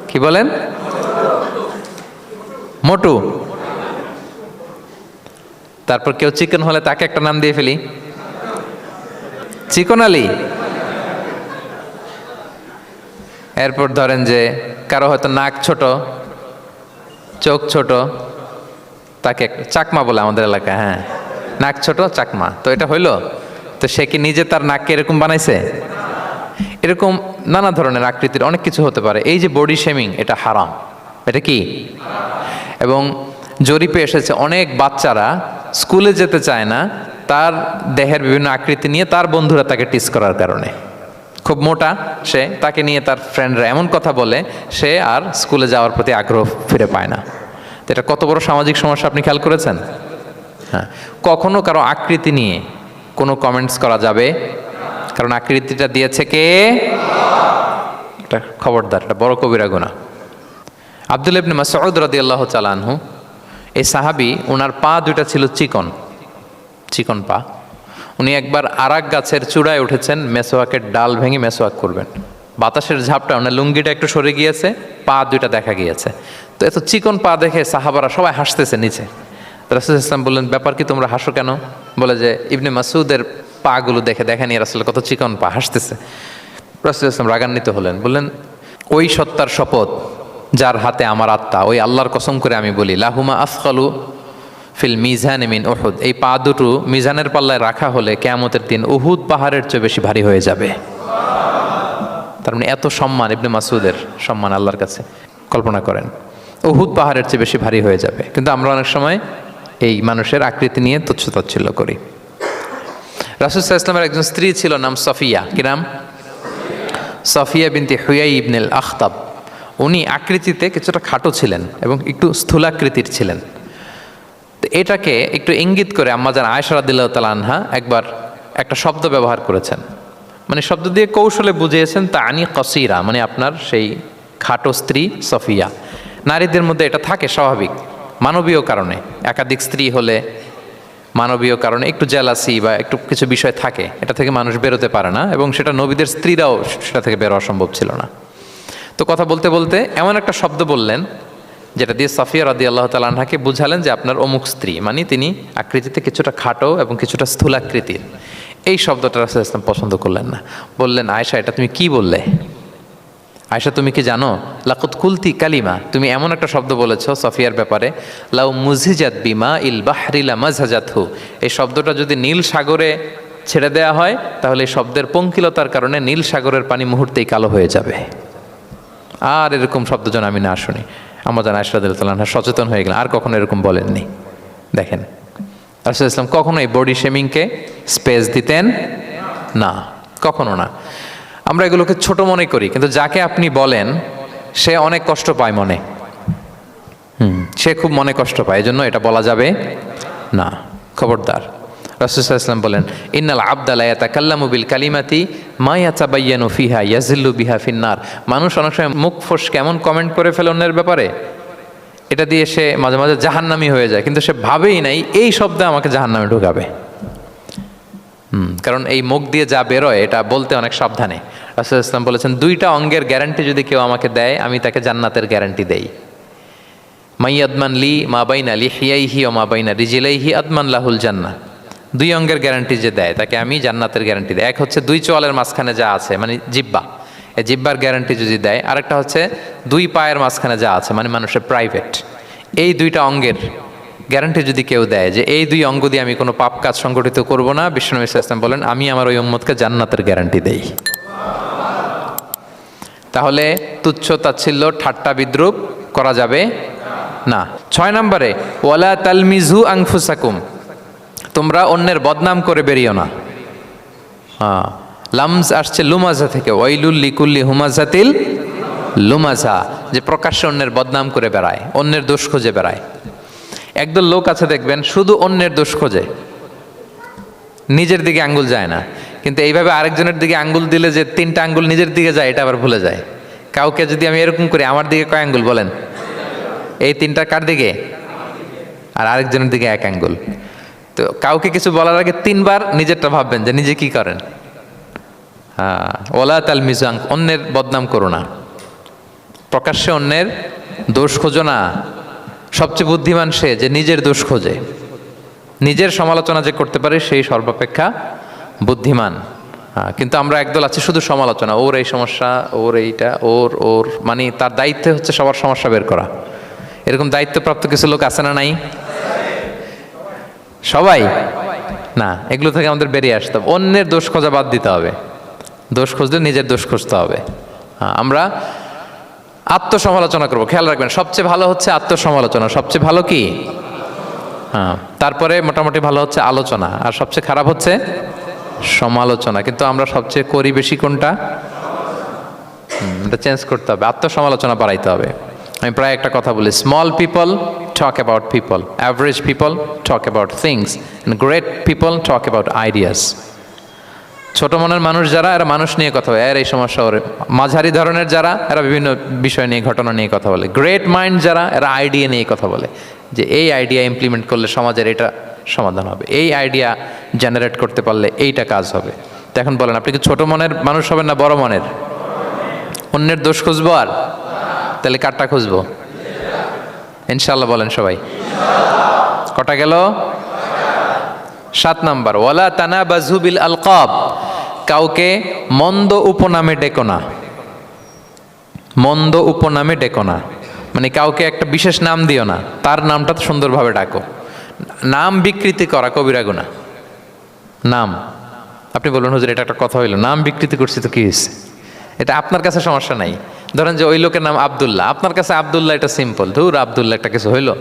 কি বলেন? মোটু। তারপর কেউ চিকন হলে তাকে একটা নাম দিয়ে ফেলি, চিকন আলী। এরপর ধরেন যে কারো হয়তো নাক ছোট, চোখ ছোট, তাকে চাকমা বলে আমাদের এলাকায়। হ্যাঁ, নাক ছোট, চাকমা। তো এটা হইলো? তো সে কি নিজে তার নাককে এরকম বানাইছে? এরকম নানা ধরনের আকৃতির অনেক কিছু হতে পারে। এই যে বডি শেমিং, এটা হারাম। এটা কি? এবং জরিপে এসেছে অনেক বাচ্চারা স্কুলে যেতে চায় না তার দেহের বিভিন্ন আকৃতি নিয়ে, তার বন্ধুরা তাকে টিস করার কারণে। খুব মোটা সে, তাকে নিয়ে তার ফ্রেন্ডরা এমন কথা বলে, সে আর স্কুলে যাওয়ার প্রতি আগ্রহ ফিরে পায় না। তো এটা কত বড় সামাজিক সমস্যা আপনি খেয়াল করেছেন? হ্যাঁ, কখনো কারো আকৃতি নিয়ে কোনো কমেন্টস করা যাবে? কারণ আকৃতিটা দিয়েছে কে? এটা খবরদার, এটা বড় কবিরা গুনাহ। আব্দুল্লাহ ইবনে মাসউদ রাদিয়াল্লাহু তাআলা আনহু, এই সাহাবী, ওনার পা দুইটা ছিল চিকন পা। উনি একবার আরাক গাছের চূড়ায় উঠেছেন, মেসোয়াকের ডাল ভেঙে মেসোয়াক করবেন। বাতাসের ঝাপটা, ওনার লুঙ্গিটা একটু সরে গিয়েছে, পা দুইটা দেখা গিয়েছে। তো এত চিকন পা দেখে সাহাবারা সবাই হাসতেছে নিচে। রাসূল ইসলাম বললেন, ব্যাপার কি, তোমরা হাসো কেন? বলে যে ইবনে মাসউদের পাগুলো দেখে দেখেনি রাসূল কত চিকন পা, হাসতেছে। রাসূল ইসলাম রাগান্বিত হলেন, বললেন, ওই সত্তার শপথ যার হাতে আমার আত্মা, ওই আল্লাহর কসম করে আমি বলি, লাহুমা আসকালু ফিল মিজান মিন উহুদ। এই পা দুটো মিজানের পাল্লায় রাখা হলে কিয়ামতের দিন উহুদ পাহাড়ের চেয়ে বেশি ভারী হয়ে যাবে। তার মানে এত সম্মান ইবনে মাসউদের, সম্মান আল্লাহর কাছে, কল্পনা করেন, উহুদ পাহাড়ের চেয়ে বেশি ভারী হয়ে যাবে। কিন্তু আমরা অনেক সময় এই মানুষের আকৃতি নিয়ে তুচ্ছ তাচ্ছিল্য করি। রাসূল সাল্লাল্লাহু আলাইহি ওয়াসাল্লামের একজন স্ত্রী ছিল, নাম সফিয়া। কি নাম? সফিয়া বিনতে হুয়াই ইবনুল আখতাব। উনি আকৃতিতে কিছুটা খাটো ছিলেন এবং একটু স্থূলাকৃতির ছিলেন। তো এটাকে একটু ইঙ্গিত করে আম্মাজান আয়েশা রাদিয়াল্লাহু তাআলা আনহা একবার একটা শব্দ ব্যবহার করেছেন, মানে শব্দ দিয়ে কৌশলে বুঝিয়েছেন, তানি কসিরা, মানে আপনার সেই খাটো স্ত্রী সফিয়া। নারীদের মধ্যে এটা থাকে স্বাভাবিক, মানবীয় কারণে। একাধিক স্ত্রী হলে মানবীয় কারণে একটু জেলাসি বা একটু কিছু বিষয় থাকে, এটা থেকে মানুষ বেরোতে পারে না, এবং সেটা নবীদের স্ত্রীরাও সেটা থেকে বেরোয়া সম্ভব ছিল না। তো কথা বলতে বলতে এমন একটা শব্দ বললেন যেটা দিয়ে সফিয়া রাদিয়াল্লাহু তাআলা আনহাকে বুঝালেন যে আপনার অমুক স্ত্রী, মানে তিনি আকৃতিতে কিছুটা খাটো এবং কিছুটা স্থূলাকৃতির। এই শব্দটা রাসূল ইসলাম পছন্দ করলেন না, বললেন, আয়েশা, এটা তুমি কি বললে? আয়েশা তুমি কি জানো, লাকুত কুলতি কালিমা, তুমি এমন একটা শব্দ বলেছ সফিয়ার ব্যাপারে, লাউ মুজিজাত বিমা ইল বাহরিলা মাজহাজাতহু, এই শব্দটা যদি নীল সাগরে ছেড়ে দেয়া হয় তাহলে এই শব্দের পঙ্কিলতার কারণে নীল সাগরের পানি মুহূর্তেই কালো হয়ে যাবে। আর এরকম শব্দ যেন আমি না শুনি। আমরা যেন আয়েশা রাদিয়াল্লাহু আনহা সচেতন হয়ে গেলেন, আর কখনো এরকম বলেননি। দেখেন রাসূল ইসলাম কখনো এই বডি শেমিংকে স্পেস দিতেন না, কখনো না। আমরা এগুলোকে ছোট মনে করি, কিন্তু যাকে আপনি বলেন সে অনেক কষ্ট পায় মনে, সে খুব মনে কষ্ট পায়, এই জন্য এটা বলা যাবে না, খবরদার। রাসূল সাল্লাল্লাহু আলাইহি ওয়াসাল্লাম বলেন, ইন্নাল আবদা লা ইয়াতাকাল্লামু বিল কালিমাতি মা ইয়াতাবায়্যানু ফিহা ইয়াজিল্লু বিহা ফিন্নার। মানুষ অনেক সময় মুখ ফসকে এমন কমেন্ট করে ফেলে অন্যের ব্যাপারে, এটা দিয়ে সে মাঝে মাঝে জাহান্নামী হয়ে যায়, কিন্তু সে ভাবেই নাই এই শব্দে আমাকে জাহান্নামে ঢুকাবে। কারণ এই মুখ দিয়ে যা বেরোয় এটা বলতে অনেক সাবধানে। রাসূল ইসলাম বলেছেন, দুইটা অঙ্গের গ্যারান্টি যদি কেউ আমাকে দেয় আমি তাকে জান্নাতের গ্যারান্টি দেই। মাইয়াদমান লি মা বাইনা লিহিয়াইহি ওয়া মা বাইনা রিজলাইহি আদমান লাহুল জান্নাহ। দুই অঙ্গের গ্যারান্টি যে দেয় তাকে আমি জান্নাতের গ্যারান্টি দেই। এক হচ্ছে দুই চোয়ালের মাঝখানে যা আছে মানে জিহ্বা, এই জিহ্বার গ্যারান্টি যদি দেয়। আরেকটা হচ্ছে দুই পায়ের মাঝখানে যা আছে মানে মানুষের প্রাইভেট। এই দুইটা অঙ্গের গ্যারান্টি যদি কেউ দেয় যে এই দুই অঙ্গ দিয়ে আমি কোনো পাপ কাজ সংগঠিত করব না, বিশ্বনবী সাল্লাল্লাহু আলাইহি ওয়াসাল্লাম বলেন আমি আমার ওই উম্মতকে জান্নাতের গ্যারান্টি দেই। তাহলে তুচ্ছ তাচ্ছিল্য ঠাট্টা বিদ্রুপ করা যাবে না। 6 নম্বরে ওয়ালা তালমিজু আনফুসাকুম, তোমরা অন্যের বদনাম করে বেরিও না। লামজ আসছে লুমাজা থেকে, ওয়াইলুল লিকুল্লি হুমাজাতিল লুমাজা, যে প্রকাশ্যে অন্যের বদনাম করে বেড়ায়, অন্যের দোষ খুঁজে বেড়ায়। একদল লোক আছে দেখবেন শুধু অন্যের দোষ খোঁজে, নিজের দিকে আঙ্গুল যায় না। কিন্তু এইভাবে আরেকজনের দিকে আঙ্গুল দিলে যে 3টা আঙ্গুল নিজের দিকে যায় এটা আবার ভুলে যায়। কাউকে যদি আমি এরকম করি, আমার দিকে কয় আঙ্গুল বলেন? এই 3টা কার দিকে? আর আরেকজনের দিকে 1 আঙ্গুল। তো কাউকে কিছু বলার আগে 3বার নিজেরটা ভাববেন যে নিজে কি করেন। ওয়ালা তালমিজু, অন্যের বদনাম করো না, প্রকাশ্যে অন্যের দোষ খোঁজো না। সবচেয়ে বুদ্ধিমান সে যে নিজের দোষ খোঁজে, নিজের সমালোচনা যে করতে পারে সেই সর্বাপেক্ষা বুদ্ধিমান। কিন্তু আমরা একদল আছি শুধু সমালোচনা, ওর এই সমস্যা, ওর এইটা, ওর মানে তার দায়িত্ব হচ্ছে সবার সমস্যা বের করা। এরকম দায়িত্বপ্রাপ্ত কিছু লোক আছে না নাই? সবাই না, এগুলো থেকে আমাদের বেরিয়ে আসতে হবে। অন্যের দোষ খোঁজা বাদ দিতে হবে, দোষ খুঁজলে নিজের দোষ খুঁজতে হবে। আমরা আত্মসমালোচনা করবো। খেয়াল রাখবেন, সবচেয়ে ভালো হচ্ছে আত্মসমালোচনা। সবচেয়ে ভালো কি? তারপরে মোটামুটি ভালো হচ্ছে আলোচনা, আর সবচেয়ে খারাপ হচ্ছে সমালোচনা। কিন্তু আমরা সবচেয়ে করি বেশি কোনটা? এটা চেঞ্জ করতে হবে, আত্মসমালোচনা বাড়াইতে হবে। আমি প্রায় একটা কথা বলি, small people talk about people, average people talk about things, and great people talk about ideas. ছোট মনের মানুষ যারা, এরা মানুষ নিয়ে কথা বলে, এর এই সমস্যা ওর। মাঝারি ধরনের যারা, এরা বিভিন্ন বিষয় নিয়ে, ঘটনা নিয়ে কথা বলে। গ্রেট মাইন্ড যারা, এরা আইডিয়া নিয়ে কথা বলে, যে এই আইডিয়া ইমপ্লিমেন্ট করলে সমাজের এটা সমাধান হবে, এই আইডিয়া জেনারেট করতে পারলে এইটা কাজ হবে। তো এখন বলেন, আপনি কি ছোট মনের মানুষ হবেন না বড় মনের? অন্যের দোষ খুঁজবো আর তাহলে কারটা খুঁজবো? ইনশাআল্লাহ বলেন সবাই। কটা গেল? 7 নাম্বার, ওয়ালা তানাবাজু বিল আলকাব, কাউকে মন্দ উপনামে ডেকো না। মন্দ উপনামে ডেকো না মানে কাউকে একটা বিশেষ নাম দিও না, তার নামটা সুন্দরভাবে ডাকো। নাম বিকৃতি করা কবিরা গুনাহ। নাম আপনি বলুন, হুজুর এটা একটা কথা হইলো, নাম বিকৃতি করছি তো কি হয়েছে? এটা আপনার কাছে সমস্যা নাই। ধরেন যে ওই লোকের নাম আব্দুল্লাহ, আপনার কাছে আব্দুল্লাহ এটা সিম্পল, ধুর আব্দুল্লাহ একটা কিছু হইলো।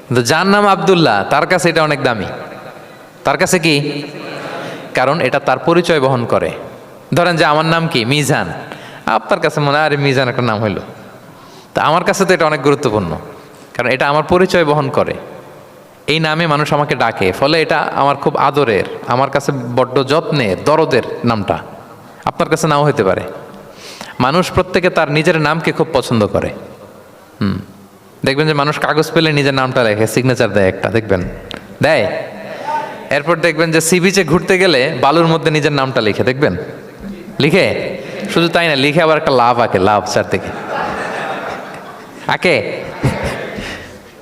কিন্তু যার নাম আব্দুল্লাহ তার কাছে এটা অনেক দামি। তার কাছে কি? কারণ এটা তার পরিচয় বহন করে। ধরেন যে আমার নাম কি মিজান, আপনার কাছে মনে হয় আরে মিজান একটা নাম হইলো, তা আমার কাছে তো এটা অনেক গুরুত্বপূর্ণ, কারণ এটা আমার পরিচয় বহন করে। এই নামে মানুষ আমাকে ডাকে, ফলে এটা আমার খুব আদরের, আমার কাছে বড্ড যত্নের, দরদের নামটা। আপনার কাছে নাও হতে পারে। মানুষ প্রত্যেকে তার নিজের নামকে খুব পছন্দ করে। দেখবেন যে মানুষ কাগজ পেলে নিজের নামটা লেখে, সিগনেচার দেয় একটা, দেখবেন দেয়। এরপর দেখবেন যে সি বিচে ঘুরতে গেলে বালুর মধ্যে নিজের নামটা লিখে, দেখবেন লিখে। শুধু তাই না, লিখে আবার একটা লাভ আঁকে, লাভ চারদিকে আঁকে।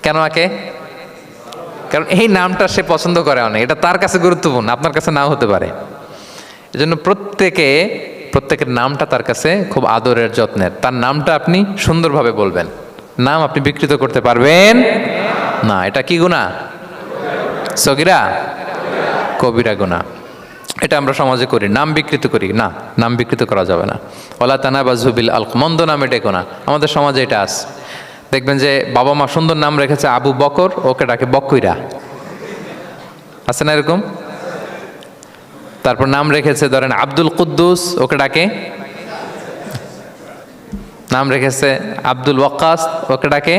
কেন আঁকে? কারণ এই নামটা সে পছন্দ করে অনেক, এটা তার কাছে গুরুত্বপূর্ণ, আপনার কাছে নাও হতে পারে। এজন্য প্রত্যেকে প্রত্যেকের নামটা তার কাছে খুব আদরের যত্নের, তার নামটা আপনি সুন্দরভাবে বলবেন। নাম আপনি বিকৃত করতে পারবেন না। এটা কি গুনাহ? সগীরা কবিরা গুনাহ। এটা আমরা সমাজে করি, নাম বিকৃত করি না, নাম বিকৃত করা যাবে না। ওয়ালা তানাবাযু বিল আলক, মন্দ নামে ডেকো না। আমাদের সমাজে এটা আছে, দেখবেন যে বাবা মা সুন্দর নাম রেখেছে আবু বকর, ওকে ডাকে বকইরা, আছে না এরকম? তারপর নাম রেখেছে ধরেন আব্দুল কুদ্দুস, ওকে ডাকে, নাম রেখেছে আব্দুল ওয়াক্কাস, ওকে ডাকে।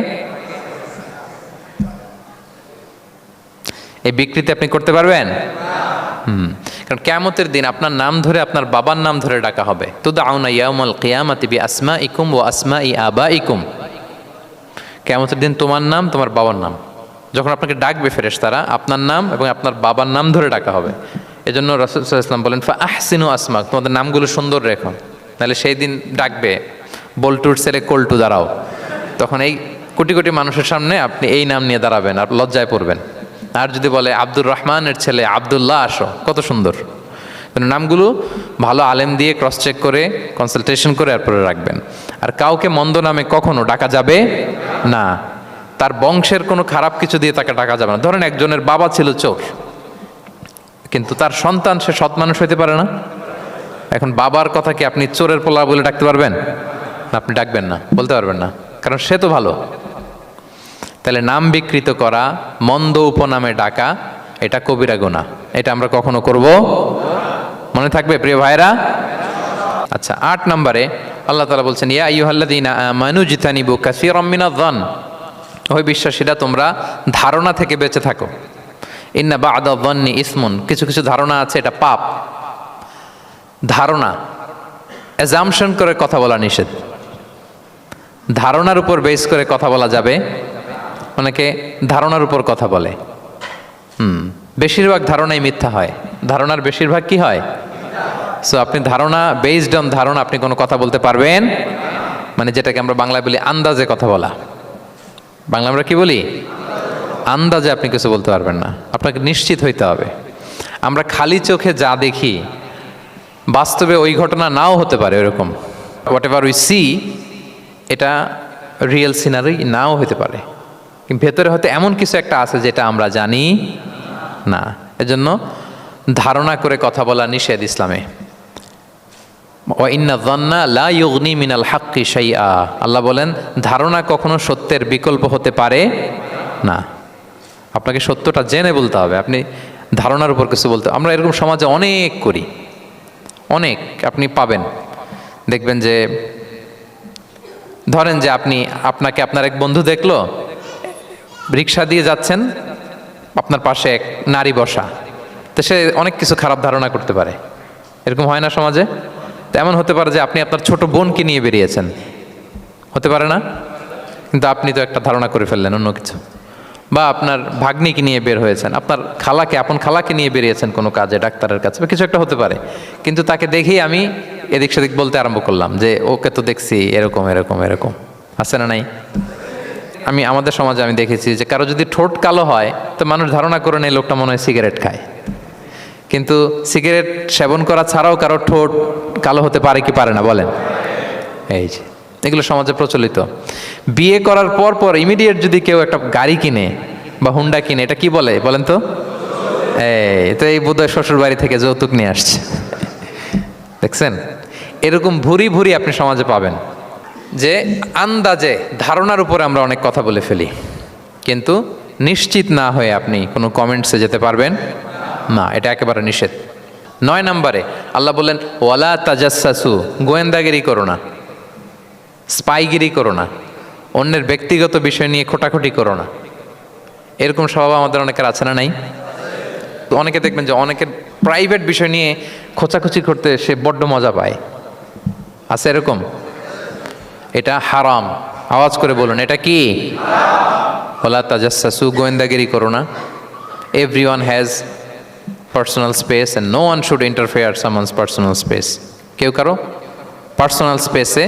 এই বিকৃতি আপনি করতে পারবেন? কারণ কিয়ামতের দিন আপনার নাম ধরে, আপনার বাবার নাম ধরে ডাকা হবে। তুদআউনা ইয়াউমাল কিয়ামাতি বিআসমাইকুম ওয়া আসমাই আবাইকুম। কিয়ামতের দিন তোমার নাম, তোমার বাবার নাম, যখন আপনাকে ডাকবে ফেরেশতারা, আপনার নাম এবং আপনার বাবার নাম ধরে ডাকা হবে। এজন্য রাসূল সাল্লাল্লাহু আলাইহি ওয়াসাল্লাম বলেন, ফাআহসিনু আসমাক, তোমাদের নামগুলো সুন্দর রেখো, নাহলে সেই দিন ডাকবে বল্টুর ছেলে কল্টু দাঁড়াও, তখন এই কোটি কোটি মানুষের সামনে আপনি এই নাম নিয়ে দাঁড়াবেন আর লজ্জায় পড়বেন। আর যদি বলে আব্দুর রহমানের ছেলে আব্দুল্লাহ, আসো, কত সুন্দর। নামগুলো ভালো আলেম দিয়ে ক্রস চেক করে, কনসালটেশন করে এরপরে রাখবেন। আর কাউকে মন্দ নামে কখনো ডাকা যাবে না। তার বংশের কোনো খারাপ কিছু দিয়ে তাকে ডাকা যাবে না। ধরেন একজনের বাবা ছিল চোর, কিন্তু তার সন্তান সে সৎ মানুষ হইতে পারে না। এখন বাবার কথা কি আপনি চোরের পোলা বলে ডাকতে পারবেন? আপনি ডাকবেন না, বলতে পারবেন না, কারণ সে তো ভালো। তাহলে নাম বিকৃত করা, মন্দ উপনামে ডাকা, এটা কবিরা গুনাহ। এটা আমরা কখনো করব মনে থাকবে প্রিয় ভাইরা? আচ্ছা, 8 নম্বরে আল্লাহ তাআলা বলছেন, ইয়া আইয়ুহাল্লাযীনা আমানু জিতানিবু কাসীরাম মিনায-যন, ওই বিশ্বাসীরা তোমরা ধারণা থেকে বেঁচে থাকো। ইন্না বা'দা-যন্নি ইসমুন, কিছু কিছু ধারণা আছে এটা পাপ। ধারণা, অ্যাজাম্পশন করে কথা বলা নিষেধ। ধারণার উপর বেস করে কথা বলা যাবে। অনেকে ধারণার উপর কথা বলে, বেশিরভাগ ধারণাই মিথ্যা হয়। ধারণার বেশিরভাগ কি হয়? সো আপনি ধারণা, বেসড অন ধারণা আপনি কোনো কথা বলতে পারবেন, মানে যেটাকে আমরা বাংলায় বলি আন্দাজে কথা বলা। বাংলা আমরা কি বলি? আন্দাজে আপনি কিছু বলতে পারবেন না, আপনাকে নিশ্চিত হইতে হবে। আমরা খালি চোখে যা দেখি, বাস্তবে ওই ঘটনা নাও হতে পারে এরকম। হোয়াট এভার উই সি, এটা রিয়েল সিনারি নাও হতে পারে, কিন্তু ভেতরে হয়তো এমন কিছু একটা আছে যেটা আমরা জানি না। এজন্য ধারণা করে কথা বলা নিষেধ ইসলামে। ওয়া ইন্না যন্না লা ইউগনি মিনাল হাক্কি শাইআ, আল্লাহ বলেন ধারণা কখনো সত্যের বিকল্প হতে পারে না। আপনাকে সত্যটা জেনে বলতে হবে, আপনি ধারণার উপর কিছু বলতে। আমরা এরকম সমাজে অনেক করি, অনেক আপনি পাবেন। দেখবেন যে ধরেন যে আপনাকে আপনার এক বন্ধু দেখলো, রিক্সা দিয়ে যাচ্ছেন, আপনার পাশে এক নারী বসা, তো সে অনেক কিছু খারাপ ধারণা করতে পারে। এরকম হয় না সমাজে? তেমন হতে পারে যে আপনি আপনার ছোট বোনকে নিয়ে বেরিয়েছেন, হতে পারে না? কিন্তু আপনি তো একটা ধারণা করে ফেললেন অন্য কিছু। বা আপনার ভাগ্নিকে নিয়ে বের হয়েছেন, আপনার খালাকে, আপন খালাকে নিয়ে বেরিয়েছেন কোনো কাজে, ডাক্তারের কাছে বা কিছু একটা হতে পারে। কিন্তু তাকে দেখেই আমি এদিক সেদিক বলতে আরম্ভ করলাম যে ওকে তো দেখছি এরকম এরকম এরকম, আছে না নাই? আমাদের সমাজে আমি দেখেছি যে কারো যদি ঠোঁট কালো হয় তো মানুষ ধারণা করে নেই লোকটা মনে হয় সিগারেট খায়। কিন্তু সিগারেট সেবন করা ছাড়াও কারো ঠোঁট কালো হতে পারে কি পারে না বলেন? এই যে এগুলো সমাজে প্রচলিত। বিয়ে করার পর পর ইমিডিয়েট যদি কেউ একটা গাড়ি কিনে বা হুন্ডা কিনে, এটা কি বলে বলেন তো? এই বোধহয় শ্বশুর বাড়ি থেকে যৌতুক নিয়ে আসছে। দেখছেন, এরকম ভুরি ভুরি আপনি সমাজে পাবেন যে আন্দাজে, ধারণার উপরে আমরা অনেক কথা বলে ফেলি, কিন্তু নিশ্চিত না হয়ে আপনি কোনো কমেন্টসে যেতে পারবেন না, এটা একেবারে নিষেধ। 9 নম্বরে আল্লাহ বললেন, ওয়ালা তাজাসসু, গোয়েন্দাগিরি করো না, স্পাইগিরি করো না, অন্যের ব্যক্তিগত বিষয় নিয়ে খোটাখুটি করো না। এরকম স্বভাব আমাদের অনেকের আছে না নাই? তো অনেকে দেখবেন যে অনেকের প্রাইভেট বিষয় নিয়ে খোঁচাখুচি করতে সে বড্ড মজা পায়, আছে এরকম? এটা হারাম। আওয়াজ করে বলুন, এটা কি? ওয়ালা তাজাসসু, গোয়েন্দাগিরি করো না। Everyone has personal space and no one should interfere someone's personal space. কেউ কারো পার্সোনাল স্পেসে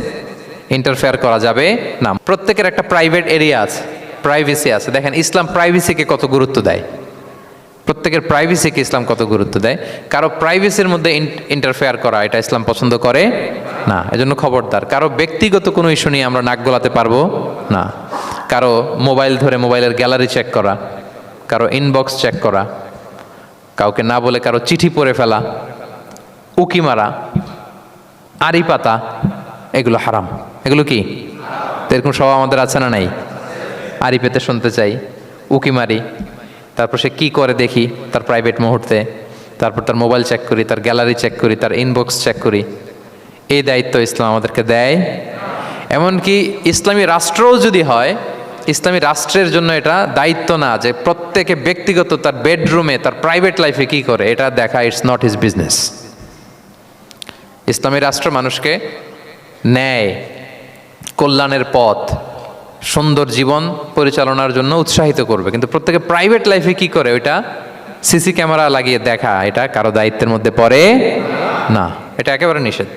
ইন্টারফেয়ার করা যাবে না। প্রত্যেকের একটা প্রাইভেট এরিয়া আছে, প্রাইভেসি আছে। দেখেন ইসলাম প্রাইভেসিকে কত গুরুত্ব দেয়। প্রত্যেকের প্রাইভেসিকে ইসলাম কত গুরুত্ব দেয়। কারো প্রাইভেসির মধ্যে ইন্টারফেয়ার করা এটা ইসলাম পছন্দ করে না। এজন্য খবরদার, কারো ব্যক্তিগত কোনো ইস্যু নিয়ে আমরা নাক গলাতে পারবো না। কারো মোবাইল ধরে মোবাইলের গ্যালারি চেক করা, কারো ইনবক্স চেক করা, কাউকে না বলে কারো চিঠি পড়ে ফেলা, উকি মারা, আড়ি পাতা, এগুলো হারাম। এগুলো কি? তো এরকম স্বভাব আমাদের আছে না নাই? আড়ি পেতে শুনতে চাই, উকি মারি, তারপর সে কি করে দেখি তার প্রাইভেট মুহূর্তে, তারপর তার মোবাইল চেক করি, তার গ্যালারি চেক করি, তার ইনবক্স চেক করি। এই দায়িত্ব ইসলাম আমাদেরকে দেয়। এমনকি ইসলামী রাষ্ট্রও যদি হয়, ইসলামী রাষ্ট্রের জন্য এটা দায়িত্ব না যে প্রত্যেকে ব্যক্তিগত তার বেডরুমে তার প্রাইভেট লাইফে কি করে এটা দেখা। It's not his business. ইসলামী রাষ্ট্র মানুষকে ন্যায়, কল্যাণের পথ, সুন্দর জীবন পরিচালনার জন্য উৎসাহিত করবে, কিন্তু প্রত্যেকে প্রাইভেট লাইফে কি করে ওইটা সিসি ক্যামেরা লাগিয়ে দেখা এটা কারো দায়িত্বের মধ্যে পড়ে না। এটা একেবারে নিষেধ।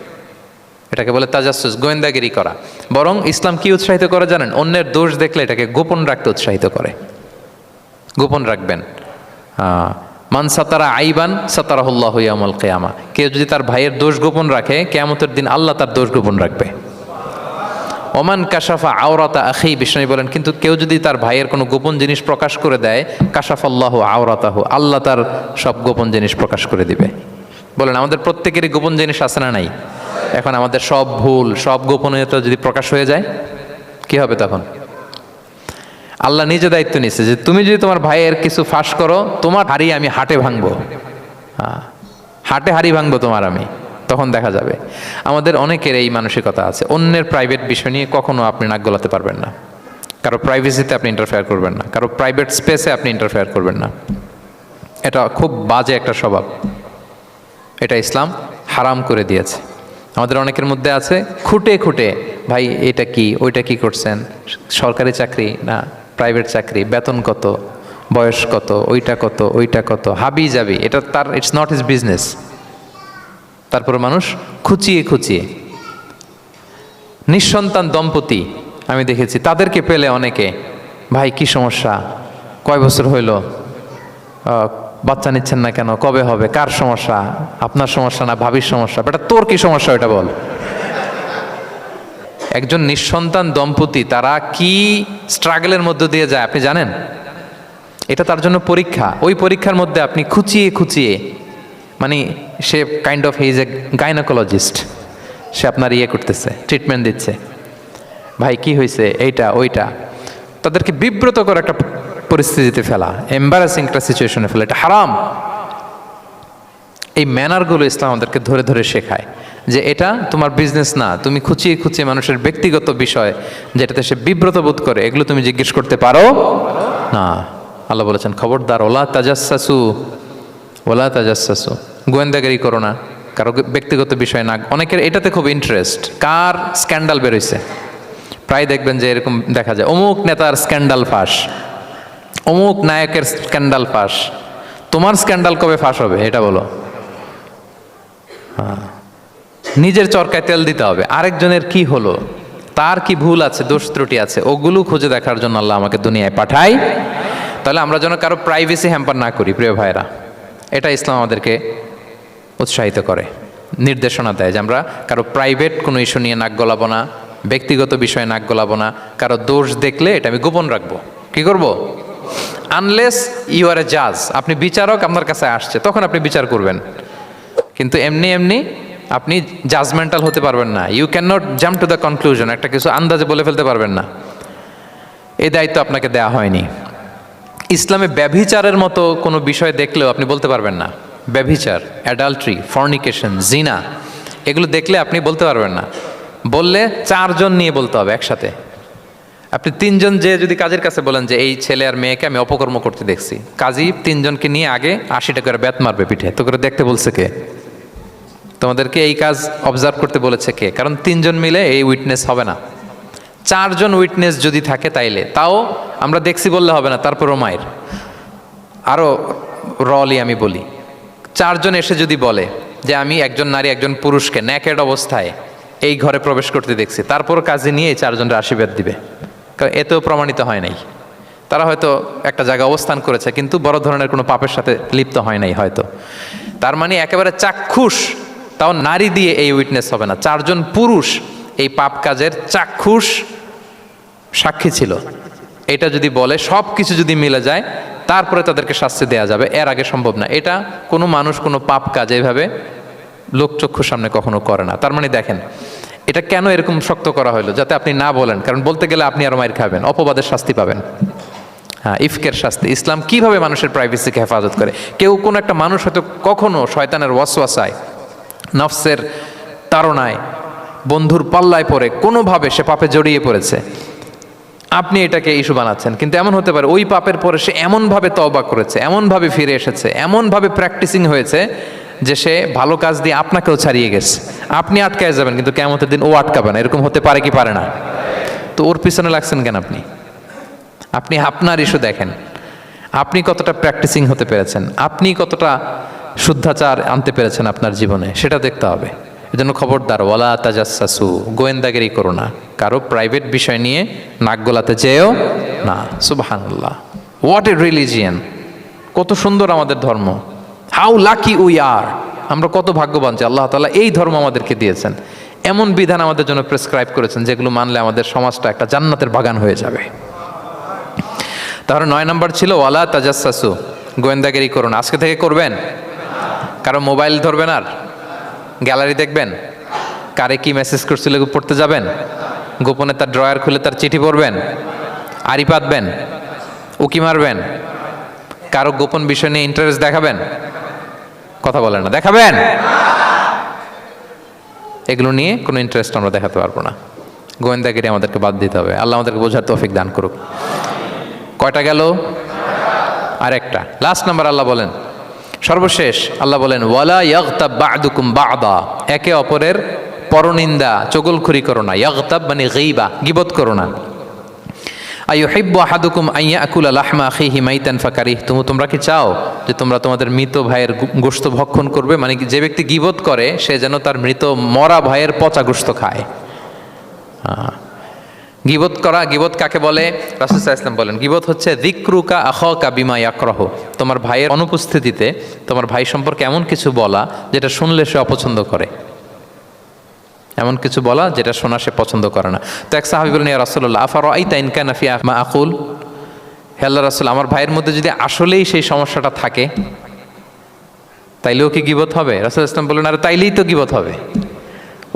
এটাকে বলে তাজাসসুস, গোয়েন্দাগিরি করা। বরং ইসলাম কি উৎসাহিত করে জানেন? অন্যের দোষ দেখলে এটাকে গোপন রাখতে উৎসাহিত করে। গোপন রাখবেন। মান সাতারা আইবান সাতারাহুল্লাহু ইয়াউমাল কিয়ামা। কেউ যদি তার ভাইয়ের দোষ গোপন রাখে, কিয়ামতের দিন আল্লাহ তার দোষ গোপন রাখবে। ওমান কাশাফা আওরাতা আখি, বিষ্ণু বলেন, কিন্তু কেউ যদি তার ভাইয়ের কোনো গোপন জিনিস প্রকাশ করে দেয়, কাশাফাল্লাহু আওরাতাহু, আল্লাহ তার সব গোপন জিনিস প্রকাশ করে দিবে। বলেন, আমাদের প্রত্যেকেরই গোপন জিনিস আছে না নাই? এখন আমাদের সব ভুল, সব গোপনীয়তা যদি প্রকাশ হয়ে যায় কি হবে তখন? আল্লাহ নিজে দায়িত্ব নিচ্ছে যে তুমি যদি তোমার ভাইয়ের কিছু ফাঁস করো, তোমার হাড়ি আমি হাটে ভাঙবো। হাটে হাড়ি ভাঙবো তোমার আমি, তখন দেখা যাবে। আমাদের অনেকের এই মানসিকতা আছে, অন্যের প্রাইভেট বিষয় নিয়ে কখনো আপনি নাক গলাতে পারবেন না। কারো প্রাইভেসিতে আপনি ইন্টারফেয়ার করবেন না, কারো প্রাইভেট স্পেসে আপনি ইন্টারফেয়ার করবেন না। এটা খুব বাজে একটা স্বভাব। এটা ইসলাম হারাম করে দিয়েছে। আমাদের অনেকের মধ্যে আছে খুঁটে খুঁটে, ভাই এটা কি, ওইটা কি করছেন, সরকারি চাকরি না প্রাইভেট চাকরি, বেতন কত, বয়স কত, ওইটা কত, ওইটা কত, হাবি যাবি, এটা তার, ইটস নট হিজ বিজনেস। তারপর মানুষ খুঁচিয়ে খুঁচিয়ে। নিঃসন্তান দম্পতি আমি দেখেছি, তাদেরকে পেলে অনেকে, ভাই কি সমস্যা, কয় বছর হইল, বাচ্চা নিচ্ছেন না কেন, কবে হবে, কার সমস্যা, আপনার সমস্যা না ভাবির সমস্যা, বেটা তোর কি সমস্যা ওটা বল। একজন নিঃসন্তান দম্পতি তারা কি স্ট্রাগলের মধ্য দিয়ে যায় আপনি জানেন? এটা তার জন্য পরীক্ষা। ওই পরীক্ষার মধ্যে আপনি খুঁচিয়ে খুঁচিয়ে, মানে সে kind of his a gynaecologist, সে আপনার ইয়ে করতেছে, ট্রিটমেন্ট দিচ্ছে, ভাই কি হয়েছে, এইটা ওইটা, তাদেরকে বিব্রত করে একটা পরিস্থিতিতে ফেলা, এম্বারাসিং একটা সিচুয়েশনে ফেলা, এটা হারাম। এই ম্যানারগুলো ইসলাম আমাদেরকে ধরে ধরে শেখায় যে এটা তোমার বিজনেস না, তুমি খুঁচিয়ে খুঁচিয়ে মানুষের ব্যক্তিগত বিষয় যেটাতে সে বিব্রত বোধ করে, এগুলো তুমি জিজ্ঞেস করতে পারো না। আল্লাহ বলেছেন, খবরদার, ওলা তাজাসসু, ওলা তাজাসসু, গোয়েন্দাগিরি করো না, কারো ব্যক্তিগত বিষয় না। অনেকের এটাতে খুব ইন্টারেস্ট, কার স্ক্যান্ডাল বেরোইছে। প্রায় দেখবেন যে এরকম দেখা যায়, অমুক নেতার স্ক্যান্ডাল ফাঁস, অমুক নায়কের স্ক্যান্ডাল ফাঁস। তোমার স্ক্যান্ডাল কবে ফাঁস হবে এটা বলো? নিজের চরকায় তেল দিতে হবে। আরেকজনের কি হলো, তার কি ভুল আছে, দোষ ত্রুটি আছে, ওগুলো খুঁজে দেখার জন্য আল্লাহ আমাকে দুনিয়ায় পাঠায়। তাহলে আমরা যেন কারো প্রাইভেসি হ্যাম্পার না করি, প্রিয় ভাইরা। এটা ইসলাম আমাদেরকে উৎসাহিত করে, নির্দেশনা দেয় যে আমরা কারো প্রাইভেট কোনো ইস্যু নিয়ে নাক গলাবো না, ব্যক্তিগত বিষয়ে নাক গলাবো না। কারো দোষ দেখলে এটা আমি গোপন রাখবো। কি করব? আনলেস ইউ আর এ জাজ, আপনি বিচারক, আপনার কাছে আসছে, তখন আপনি বিচার করবেন। কিন্তু এমনি এমনি আপনি জাজমেন্টাল হতে পারবেন না। You cannot jump to the conclusion, একটা কিছু আন্দাজে বলে ফেলতে পারবেন না। এই দায়িত্ব আপনাকে দেয়া হয়নি। ইসলামে ব্যভিচারের মতো কোনো বিষয় দেখলেও আপনি বলতে পারবেন না। ব্যভিচার, অ্যাডাল্ট্রি, ফর্নিকেশন, জিনা, এগুলো দেখলে আপনি বলতে পারবেন না। বললে 4 জন নিয়ে বলতে হবে একসাথে। আপনি 3 জন যে যদি কাজের কাছে বলেন যে এই ছেলে আর মেয়েকে আমি অপকর্ম করতে দেখছি, কাজী 3 জনকে নিয়ে আগে 80 টাকা করে বেত মারবে পিঠে। তো করে দেখতে বলছে কে? তোমাদেরকে এই কাজ অবজার্ভ করতে বলেছে কে? কারণ 3 জন মিলে এই উইটনেস হবে না। 4 জন উইটনেস যদি থাকে তাইলে, তাও আমরা দেখছি বললে হবে না, তারপরও মায়ের। আরও রলি আমি বলি, 4 জন এসে যদি বলে যে আমি একজন নারী একজন পুরুষকে নেকেড অবস্থায় এই ঘরে প্রবেশ করতে দেখছি, তারপর কাজে নিয়ে এই 4 জনের আশীর্বাদ দিবে, কারণ এতেও প্রমাণিত হয় নাই। তারা হয়তো একটা জায়গায় অবস্থান করেছে কিন্তু বড় ধরনের কোনো পাপের সাথে লিপ্ত হয় নাই হয়তো। তার মানে একেবারে চাক্ষুষ, তাও নারী দিয়ে এই উইটনেস হবে না, 4 জন পুরুষ এই পাপ কাজের চাক্ষুষ সাক্ষী ছিল। এটা যদি বলে সব কিছু যদি মিলে যায় তারপরে তাদেরকে শাস্তি দেয়া যাবে, এর আগে সম্ভব না। এটা কোনো মানুষ কোনো পাপ কাজ এইভাবে লোকচক্ষুর সামনে কখনো করে না। তার মানে দেখেন এটা কেন এরকম শক্ত করা হলো, যাতে আপনি না বলেন, কারণ বলতে গেলে আপনি আরো মাইর খাবেন, অপবাদের শাস্তি পাবেন। হ্যাঁ, ইফকের শাস্তি। ইসলাম কিভাবে মানুষের প্রাইভেসিকে হেফাজত করে। কেউ কোনো একটা মানুষ হয়তো কখনো শয়তানের ওয়াসওয়াসায়, নফসের তাড়নায়, বন্ধুর পাল্লায় পড়ে কোনোভাবে সে পাপে জড়িয়ে পড়েছে, আপনি এটাকে ইস্যু বানাচ্ছেন। কিন্তু এমন হতে পারে ওই পাপের পরে সে এমনভাবে তওবা করেছে, এমনভাবে ফিরে এসেছে, এমনভাবে প্র্যাকটিসিং হয়েছে যে সে ভালো কাজ দিয়ে আপনাকেও ছাড়িয়ে গেছে। আপনি আটকায় যাবেন কিন্তু কিয়ামতের দিন ও আটকাবে না। এরকম হতে পারে কি পারে না? তো ওর পিছনে লাগছেন কেন আপনি? আপনি আপনার ইস্যু দেখেন, আপনি কতটা প্র্যাকটিসিং হতে পেরেছেন, আপনি কতটা শুদ্ধাচার আনতে পেরেছেন আপনার জীবনে, সেটা দেখতে হবে। এজন্য খবরদার, ওয়ালা তাজাসসু, গোয়েন্দাগিরি করো না, কারো প্রাইভেট বিষয় নিয়ে নাক গলাতে যেও না। সুবহানাল্লাহ, হোয়াট এ রিলিজিয়ান! কত সুন্দর আমাদের ধর্ম, হাউ লাকি উই আর! আমরা কত ভাগ্যবান যে আল্লাহ তাআলা এই ধর্ম আমাদেরকে দিয়েছেন, এমন বিধান আমাদের জন্য প্রেসক্রাইব করেছেন যেগুলো মানলে আমাদের সমাজটা একটা জান্নাতের বাগান হয়ে যাবে। তাহলে 9 নম্বর ছিল ওয়ালা তাজাসসু, গোয়েন্দাগিরি করুন। আজকে থেকে করবেন? কারো মোবাইল ধরবেন, আর গ্যালারি দেখবেন, কারে কি মেসেজ করছিল পড়তে যাবেন, গোপনে তার ড্রয়ার খুলে তার চিঠি পড়বেন, আড়ি পাতবেন, উকি মারবেন, কারো গোপন বিষয় নিয়ে ইন্টারেস্ট দেখাবেন? কথা বলেন না, দেখাবেন? এগুলো নিয়ে কোনো ইন্টারেস্ট আমরা দেখাতে পারবো না। গোয়েন্দাগিরি আমাদেরকে বাদ দিতে হবে। আল্লাহ আমাদেরকে বোঝার তৌফিক দান করুক। কয়টা গেল? আরেকটা, লাস্ট নাম্বার। আল্লাহ বলেন, সর্বশেষ আল্লাহ বলেন, ওয়ালা ইয়াগতাব বা'দুকুম বা'দা, একে অপরের পরনিন্দা চগলখুরি করো না। ইয়াগতাব মানে গীবা, গীবত করো না। আইয়ুহিব্বু আহাদুকুম আন ইয়াকুলা লাহমা আখিহি মাইতান ফাকারিহতুম, তোমরা কি চাও যে তোমরা তোমাদের মৃত ভাইয়ের গোশত ভক্ষণ করবে? মানে যে ব্যক্তি গীবত করে সে যেন তার মৃত মরা ভাইয়ের পচা গোশত খায়। গীবত করা, গীবত কাকে বলে? রাসূল সাল্লাল্লাহু আলাইহি ওয়াসাল্লাম বলেন, গীবত হচ্ছে যিকরুকা আখাকা বিমা ইয়াকরাহু, তোমার ভাইয়ের অনুপস্থিতিতে তোমার ভাই সম্পর্কে এমন কিছু বলা যেটা শুনলে সে অপছন্দ করে, এমন কিছু বলা যেটা শোনা সে পছন্দ করে না। তো এক সাহাবী বলেন, ইয়া রাসূলুল্লাহ আফারাআইতা ইন কানা ফি মা আকুল, হে আল্লাহর রাসূল, আমার ভাইয়ের মধ্যে যদি আসলেই সেই সমস্যাটা থাকে তাইলেও কি গীবত হবে? রাসূল সাল্লাল্লাহু আলাইহি ওয়াসাল্লাম বললেন, আরে তাইলেই তো গীবত হবে।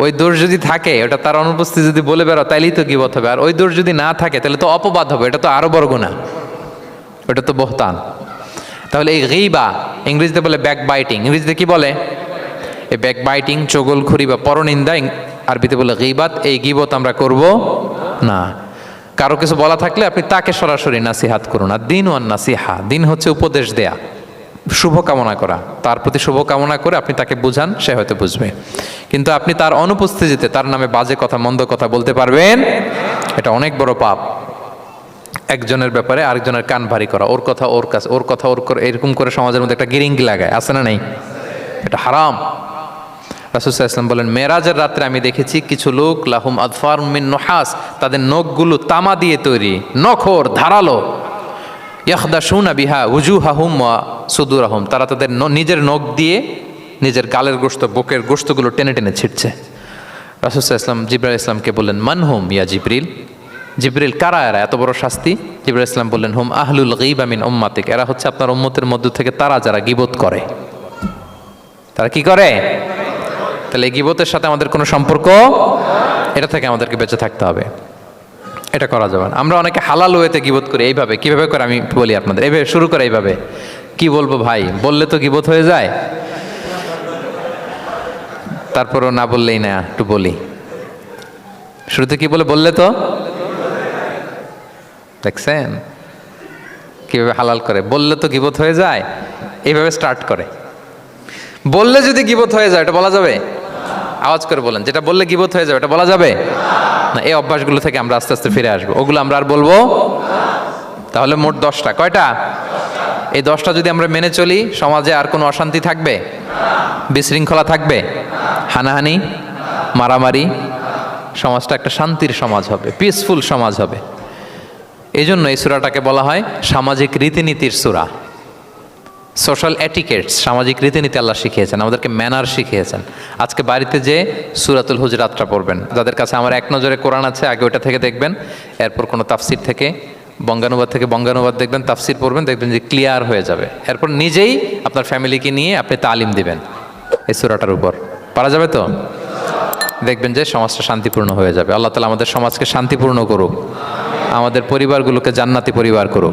ওই দোষ যদি থাকে, ওটা তার অনুপস্থিতি যদি বলে বেড়াও তাইলেই তো গীবত হবে। আর ওই দোষ যদি না থাকে তাহলে তো অপবাদ হবে, এটা তো আরো বড় গুনাহ, ওটা তো বহতান। তাহলে এই গীবা ইংরেজিতে বলে ব্যাক বাইটিং। ইংরেজিতে কি বলে? এই ব্যাক বাইটিং, চগলখুরি বা পরনিন্দা, আরবিতে বলে গীবাত। এই গীবত আমরা করব না। কারো কিছু বলা থাকলে আপনি তাকে সরাসরি নাসিহাত করুন। আর দিন ওয়ান নাসিহা, দিন হচ্ছে উপদেশ দেয়া, শুভকামনা করা, তার প্রতি শুভকামনা করে আপনি তাকে বুঝান, সে হয়তো বুঝবে। কিন্তু আপনি তার অনুপস্থিতিতে তার নামে বাজে কথা, মন্দ কথা বলতে পারবেন, এটা অনেক বড় পাপ। একজনের ব্যাপারে আরেকজনের কান ভারী করা, ওর কথা ওর কাছে, ওর কথা ওর করে, এরকম করে সমাজের মধ্যে একটা গিরিঙ্গি লাগায়, আছে না নেই? এটা হারাম। রাসূল সাল্লাল্লাহু আলাইহি ওয়াসাল্লাম বলেন, মেরাজের রাত্রে আমি দেখেছি কিছু লোক লাহুম আদফার মিন নুহাস, তাদের নখগুলো তামা দিয়ে তৈরি, নখর ধারালো, ইয়াখদাশুনা বিহা উজুহাহুম ওয়া সুদুরাহুম, তারা তাদের নিজের নখ দিয়ে নিজের গালের গোশত, বুকের গোশতগুলো টেনে টেনে ছিটছে। রাসূল সাল্লাল্লাহু আলাইহি ওয়াসাল্লাম জিবরাইল ইসলামকে বললেন, মানহুম ইয়া জিবরিল, জিবরিল কারা এরা, এত বড় শাস্তি? জিবরাইল ইসলাম বললেন, হুম আহলুল গীবা মিন উম্মাতিক, এরা হচ্ছে আপনার উম্মতের মধ্য থেকে তারা যারা গীবত করে। তারা কি করে? তাহলে এই গীবতের সাথে আমাদের কোনো সম্পর্ক, এটা থেকে আমাদেরকে বেঁচে থাকতে হবে, এটা করা যাবে না। আমরা অনেকে হালাল ওয়েতে গীবত করি। এইভাবে কিভাবে করে আমি বলি আপনাদের, এইভাবে শুরু করে, এইভাবে কি বলবো ভাই, বললে তো গীবত হয়ে যায়, তারপরও না বললেই না, একটু বলি। শুরুতে কি বললে তো, দেখছেন কিভাবে হালাল করে, বললে তো গীবত হয়ে যায়, এইভাবে স্টার্ট করে। বললে যদি গীবত হয়ে যায় এটা বলা যাবে? আওয়াজ করে বলেন, যেটা বললে গীবত হয়ে যাবে এটা বলা যাবে না। এই অভ্যাসগুলো থেকে আমরা আস্তে আস্তে ফিরে আসবো, ওগুলো আমরা আর বলবো। তাহলে মোট 10টা, কয়টা? এই 10টা যদি আমরা মেনে চলি, সমাজে আর কোনো অশান্তি থাকবে? বিশৃঙ্খলা থাকবে? হানাহানি, মারামারি? সমাজটা একটা শান্তির সমাজ হবে, পিসফুল সমাজ হবে। এই জন্য এই সূরাটাকে বলা হয় সামাজিক রীতিনীতির সূরা। সোশ্যাল এটিকেটস, সামাজিক রীতিনীতি আল্লাহ শিখিয়েছেন, আমাদেরকে ম্যানার শিখিয়েছেন। আজকে বাড়িতে যে সূরাতুল হুজরাতটা পড়বেন, যাদের কাছে আমার এক নজরে কোরআন আছে আগে ওইটা থেকে দেখবেন, এরপর কোনো তাফসির থেকে বঙ্গানুবাদ থেকে বঙ্গানুবাদ দেখবেন, তাফসির পড়বেন, দেখবেন যে ক্লিয়ার হয়ে যাবে। এরপর নিজেই আপনার ফ্যামিলিকে নিয়ে আপনি তালিম দিবেন এই সূরাটার উপর। পারা যাবে তো? দেখবেন যে সমাজটা শান্তিপূর্ণ হয়ে যাবে। আল্লাহ তাআলা আমাদের সমাজকে শান্তিপূর্ণ করুক, আমাদের পরিবারগুলোকে জান্নাতি পরিবার করুক।